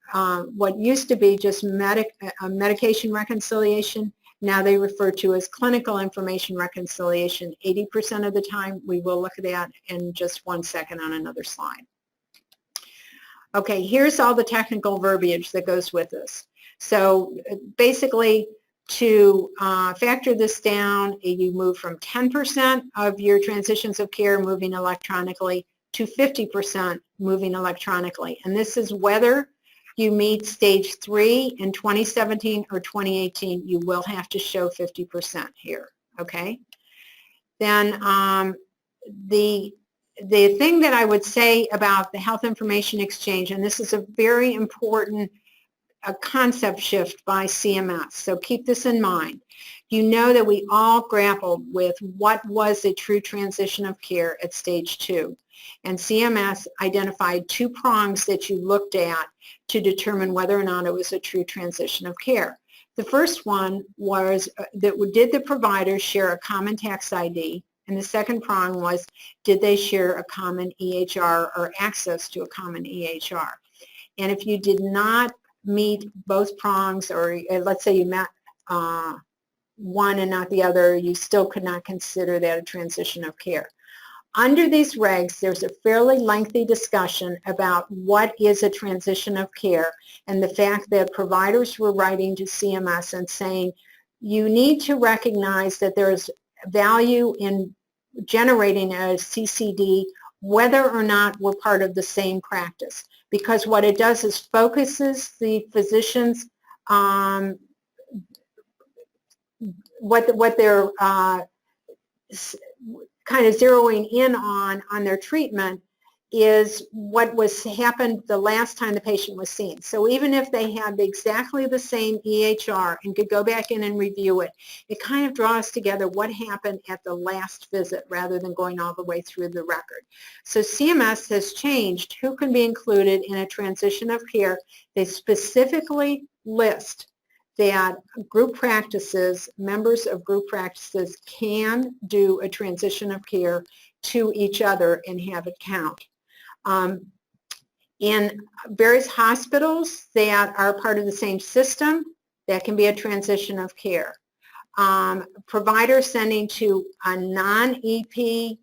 what used to be just medication reconciliation. Now they refer to as clinical information reconciliation. 80% of the time, we will look at that in just 1 second on another slide. Okay, here's all the technical verbiage that goes with this. So basically, to factor this down, you move from 10% of your transitions of care moving electronically to 50% moving electronically. And this is whether you meet stage 3 in 2017 or 2018, you will have to show 50% here, okay? Then the thing that I would say about the health information exchange, and this is a very important concept shift by CMS, so keep this in mind. You know that we all grappled with what was a true transition of care at stage 2. And CMS identified 2 prongs that you looked at to determine whether or not it was a true transition of care. The first one was did the providers share a common tax ID? And the second prong was, did they share a common EHR or access to a common EHR? And if you did not meet both prongs, or let's say you met one and not the other, you still could not consider that a transition of care. Under these regs, there's a fairly lengthy discussion about what is a transition of care, and the fact that providers were writing to CMS and saying, you need to recognize that there's value in generating a CCD whether or not we're part of the same practice, because what it does is focuses the physicians what they're kind of zeroing in on their treatment is what happened the last time the patient was seen. So even if they had exactly the same EHR and could go back in and review it, it kind of draws together what happened at the last visit rather than going all the way through the record. So CMS has changed who can be included in a transition of care. They specifically list that group practices, members of group practices can do a transition of care to each other and have it count. In various hospitals that are part of the same system, that can be a transition of care. Providers sending to a non-EP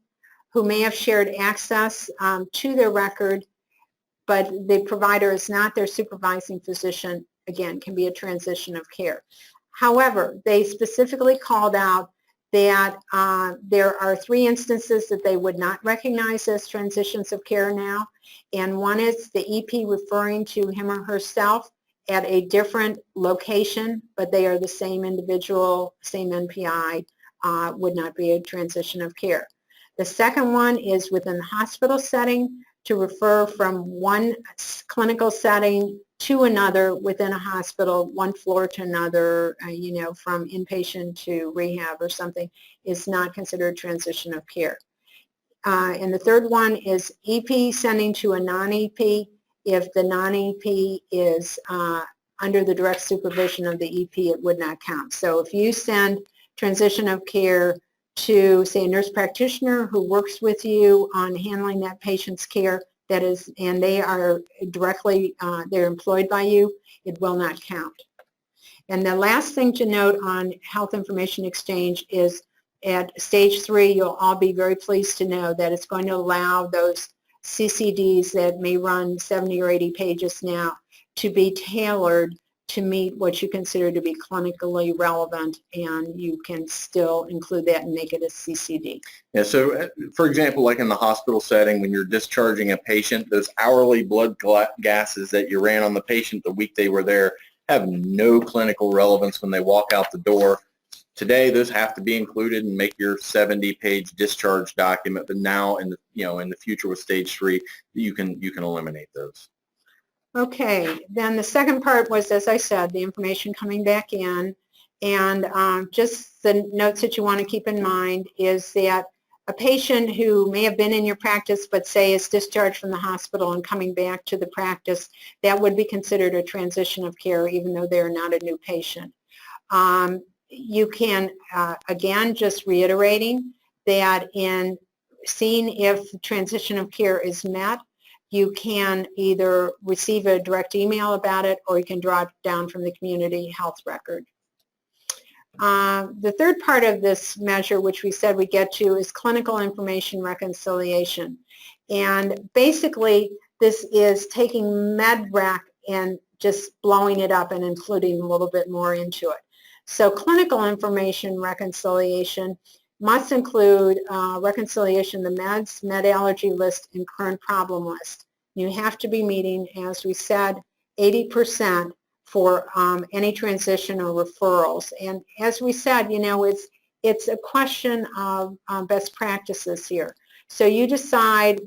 who may have shared access to their record, but the provider is not their supervising physician, again, can be a transition of care. However, they specifically called out that there are 3 instances that they would not recognize as transitions of care now, and one is the EP referring to him or herself at a different location, but they are the same individual, same NPI, would not be a transition of care. The second one is within the hospital setting, to refer from one clinical setting to another within a hospital, one floor to another, from inpatient to rehab or something, is not considered transition of care. And the third one is EP sending to a non-EP if the non-EP is under the direct supervision of the EP, it would not count. So if you send transition of care to, say, a nurse practitioner who works with you on handling that patient's care, that is, and they are directly, they're employed by you, it will not count. And the last thing to note on health information exchange is at stage 3, you'll all be very pleased to know that it's going to allow those CCDs that may run 70 or 80 pages now to be tailored to meet what you consider to be clinically relevant, and you can still include that and make it a CCD. Yeah, so for example, like in the hospital setting, when you're discharging a patient, those hourly blood gases that you ran on the patient the week they were there have no clinical relevance when they walk out the door. Today, those have to be included and make your 70-page discharge document, but now in the, in the future with stage 3, you can eliminate those. Okay, then the second part was, as I said, the information coming back in, and just the notes that you want to keep in mind is that a patient who may have been in your practice but say is discharged from the hospital and coming back to the practice, that would be considered a transition of care even though they're not a new patient. You can, again, just reiterating that in seeing if transition of care is met, you can either receive a direct email about it or you can draw it down from the community health record. The third part of this measure, which we said we get to, is clinical information reconciliation. And basically, this is taking MedRec and just blowing it up and including a little bit more into it. So clinical information reconciliation must include reconciliation of the meds, med allergy list, and current problem list. You have to be meeting, as we said, 80% for any transition or referrals. And as we said, it's a question of best practices here. So you decide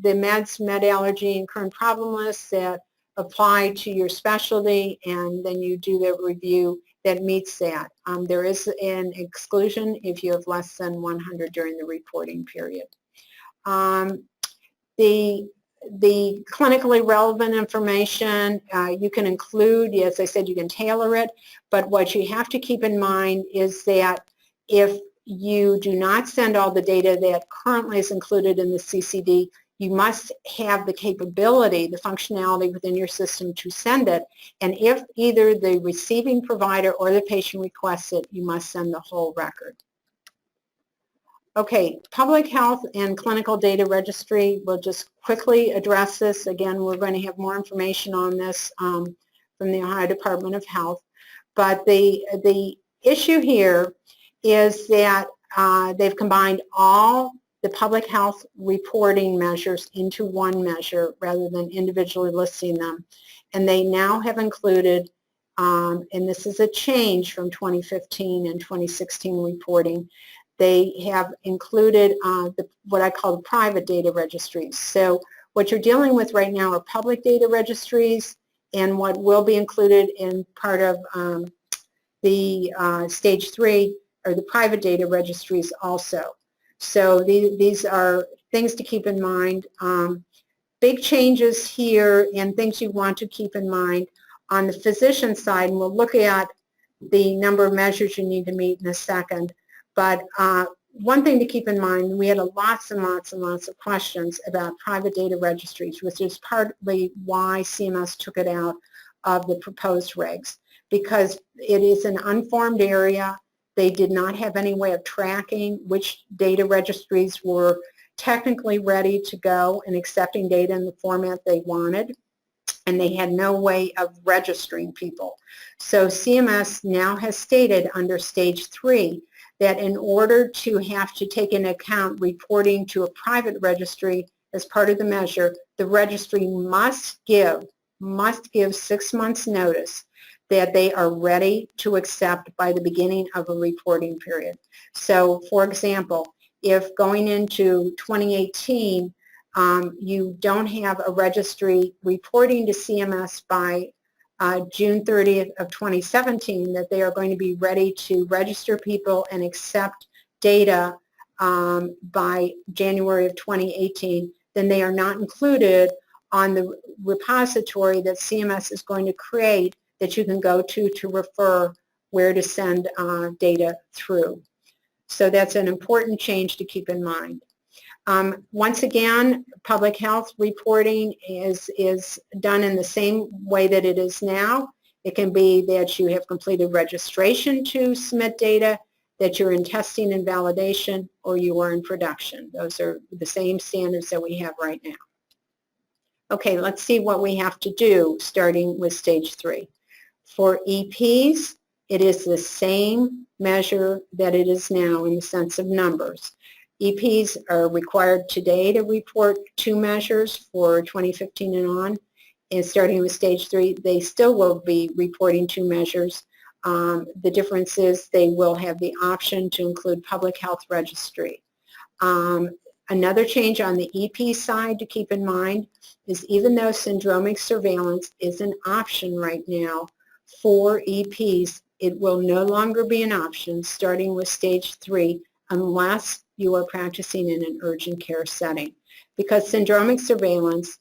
the meds, med allergy, and current problem lists that apply to your specialty, and then you do the review that meets that. There is an exclusion if you have less than 100 during the reporting period. The clinically relevant information you can include, as I said, you can tailor it, but what you have to keep in mind is that if you do not send all the data that currently is included in the CCD, you must have the capability, the functionality within your system to send it, and if either the receiving provider or the patient requests it, you must send the whole record. Okay, public health and clinical data registry, we'll just quickly address this. Again, we're going to have more information on this from the Ohio Department of Health, but the issue here is that they've combined all the public health reporting measures into one measure rather than individually listing them. And they now have included, and this is a change from 2015 and 2016 reporting, they have included what I call the private data registries. So what you're dealing with right now are public data registries, and what will be included in part of the stage 3 are the private data registries also. So these are things to keep in mind. Big changes here and things you want to keep in mind on the physician side, and we'll look at the number of measures you need to meet in a second. But one thing to keep in mind, we had lots and lots and lots of questions about private data registries, which is partly why CMS took it out of the proposed regs, because it is an unformed area. They did not have any way of tracking which data registries were technically ready to go and accepting data in the format they wanted, and they had no way of registering people. So CMS now has stated under stage 3 that in order to have to take into account reporting to a private registry as part of the measure, the registry must give 6 months notice that they are ready to accept by the beginning of a reporting period. So, for example, if going into 2018, you don't have a registry reporting to CMS by June 30th of 2017, that they are going to be ready to register people and accept data by January of 2018, then they are not included on the repository that CMS is going to create that you can go to refer where to send data through. So that's an important change to keep in mind. Once again, public health reporting is done in the same way that it is now. It can be that you have completed registration to submit data, that you're in testing and validation, or you are in production. Those are the same standards that we have right now. Okay, let's see what we have to do starting with stage 3. For EPs, it is the same measure that it is now in the sense of numbers. EPs are required today to report 2 measures for 2015 and on, and starting with stage 3, they still will be reporting 2 measures. The difference is they will have the option to include public health registry. Another change on the EP side to keep in mind is even though syndromic surveillance is an option right now for EPs, it will no longer be an option starting with stage 3 unless you are practicing in an urgent care setting. Because syndromic surveillance,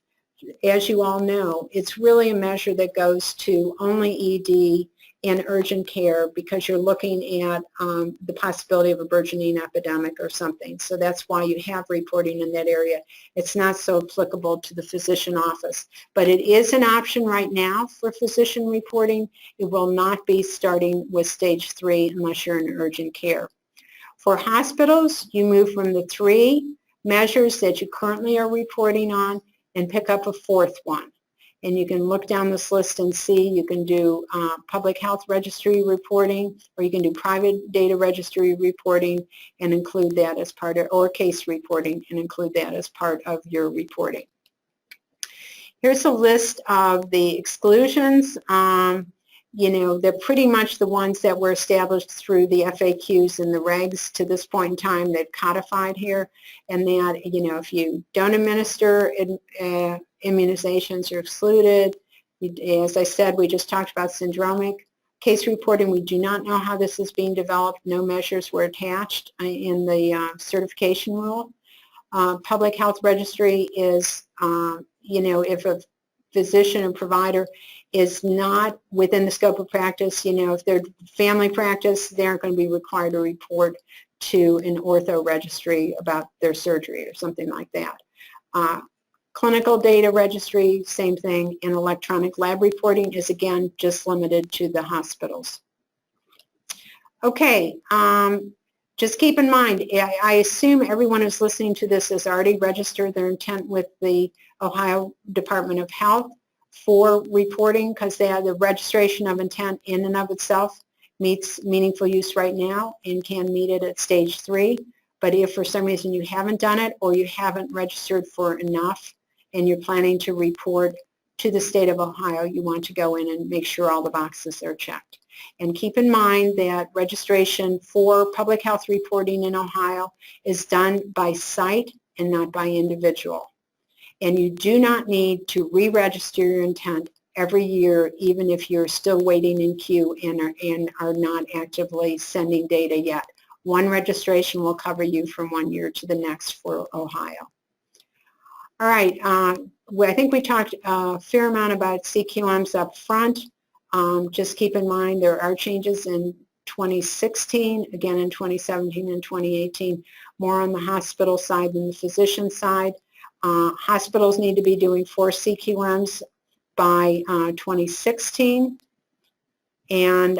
as you all know, it's really a measure that goes to only ED and urgent care because you're looking at the possibility of a burgeoning epidemic or something. So that's why you have reporting in that area. It's not so applicable to the physician office. But it is an option right now for physician reporting. It will not be starting with stage 3 unless you're in urgent care. For hospitals, you move from the 3 measures that you currently are reporting on and pick up a 4th one. And you can look down this list and see you can do public health registry reporting, or you can do private data registry reporting and include that as part of, or case reporting and include that as part of your reporting. Here's a list of the exclusions. You know, they're pretty much the ones that were established through the FAQs and the regs to this point in time that codified here. And that, you know, if you don't administer immunizations, you're excluded. As I said, we just talked about syndromic case reporting. We do not know how this is being developed. No measures were attached in the certification rule. Public health registry is, you know, if a physician and provider is not within the scope of practice, you know, if they're family practice, they aren't going to be required to report to an ortho registry about their surgery or something like that. Clinical data registry, same thing, and electronic lab reporting is again just limited to the hospitals. Okay, just keep in mind, I assume everyone who's listening to this has already registered their intent with the Ohio Department of Health for reporting because they have the registration of intent in and of itself meets meaningful use right now and can meet it at stage 3. But if for some reason you haven't done it or you haven't registered for enough and you're planning to report to the state of Ohio, you want to go in and make sure all the boxes are checked. And keep in mind that registration for public health reporting in Ohio is done by site and not by individual. And you do not need to re-register your intent every year, even if you're still waiting in queue and are not actively sending data yet. One registration will cover you from 1 year to the next for Ohio. All right, I think we talked a fair amount about CQMs up front. Just keep in mind there are changes in 2016, again in 2017 and 2018, more on the hospital side than the physician side. Hospitals need to be doing 4 CQMs by 2016. And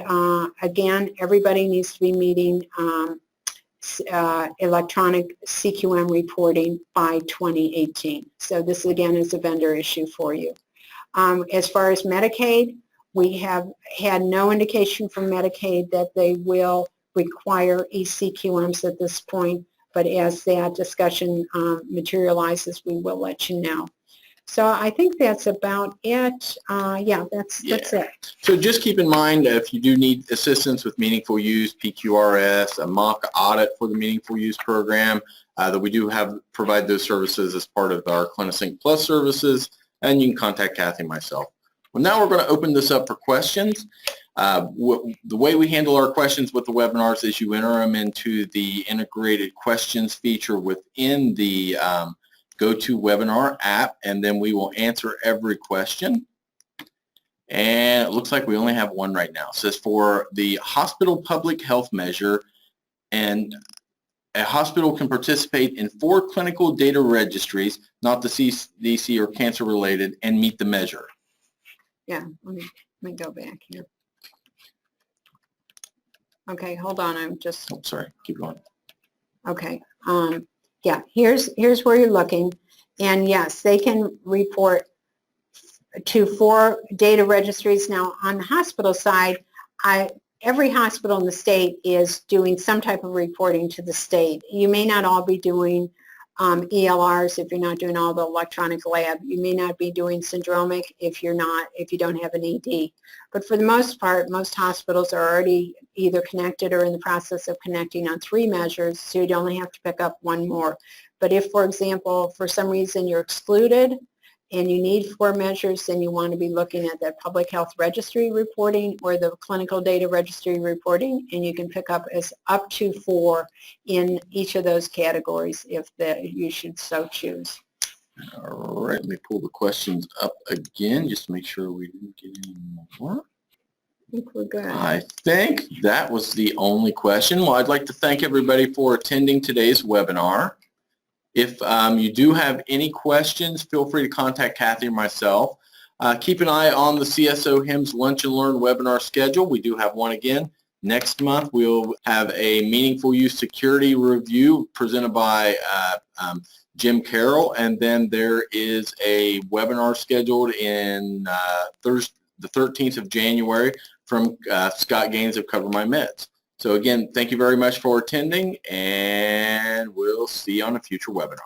again, everybody needs to be meeting electronic CQM reporting by 2018. So this again is a vendor issue for you. As far as Medicaid, we have had no indication from Medicaid that they will require eCQMs at this point, but as that discussion materializes, we will let you know. So I think that's about it. Yeah, that's it. So just keep in mind if you do need assistance with meaningful use, PQRS, a mock audit for the meaningful use program, that we do provide those services as part of our CliniSync Plus services, and you can contact Cathy and myself. Well, now we're going to open this up for questions. The way we handle our questions with the webinars is you enter them into the integrated questions feature within the GoToWebinar app, and then we will answer every question. And it looks like we only have one right now. It says for the hospital public health measure, and a hospital can participate in 4 clinical data registries, not the CDC or cancer related, and meet the measure. Yeah, let me go back here. Okay, hold on, I'm just, Oh, sorry, keep going. okay. Yeah, here's where you're looking, and yes, they can report to 4 data registries. Now, on the hospital side, every hospital in the state is doing some type of reporting to the state. You may not all be doing ELRs if you're not doing all the electronic lab. You may not be doing syndromic if you don't have an ED. But for the most part, most hospitals are already either connected or in the process of connecting on 3 measures, so you'd only have to pick up 1 more. But if, for example, for some reason you're excluded and you need 4 measures, then you want to be looking at the public health registry reporting or the clinical data registry reporting, and you can pick up up to 4 in each of those categories if you should so choose. All right, let me pull the questions up again just to make sure we didn't get any more. I think we're good. I think that was the only question. Well, I'd like to thank everybody for attending today's webinar. If you do have any questions, feel free to contact Cathy or myself. Keep an eye on the CSOHIMSS Lunch and Learn webinar schedule. We do have one again. Next month, we'll have a meaningful use security review presented by Jim Carroll, and then there is a webinar scheduled in Thursday, the 13th of January from Scott Gaines of Cover My Meds. So again, thank you very much for attending, and we'll see you on a future webinar.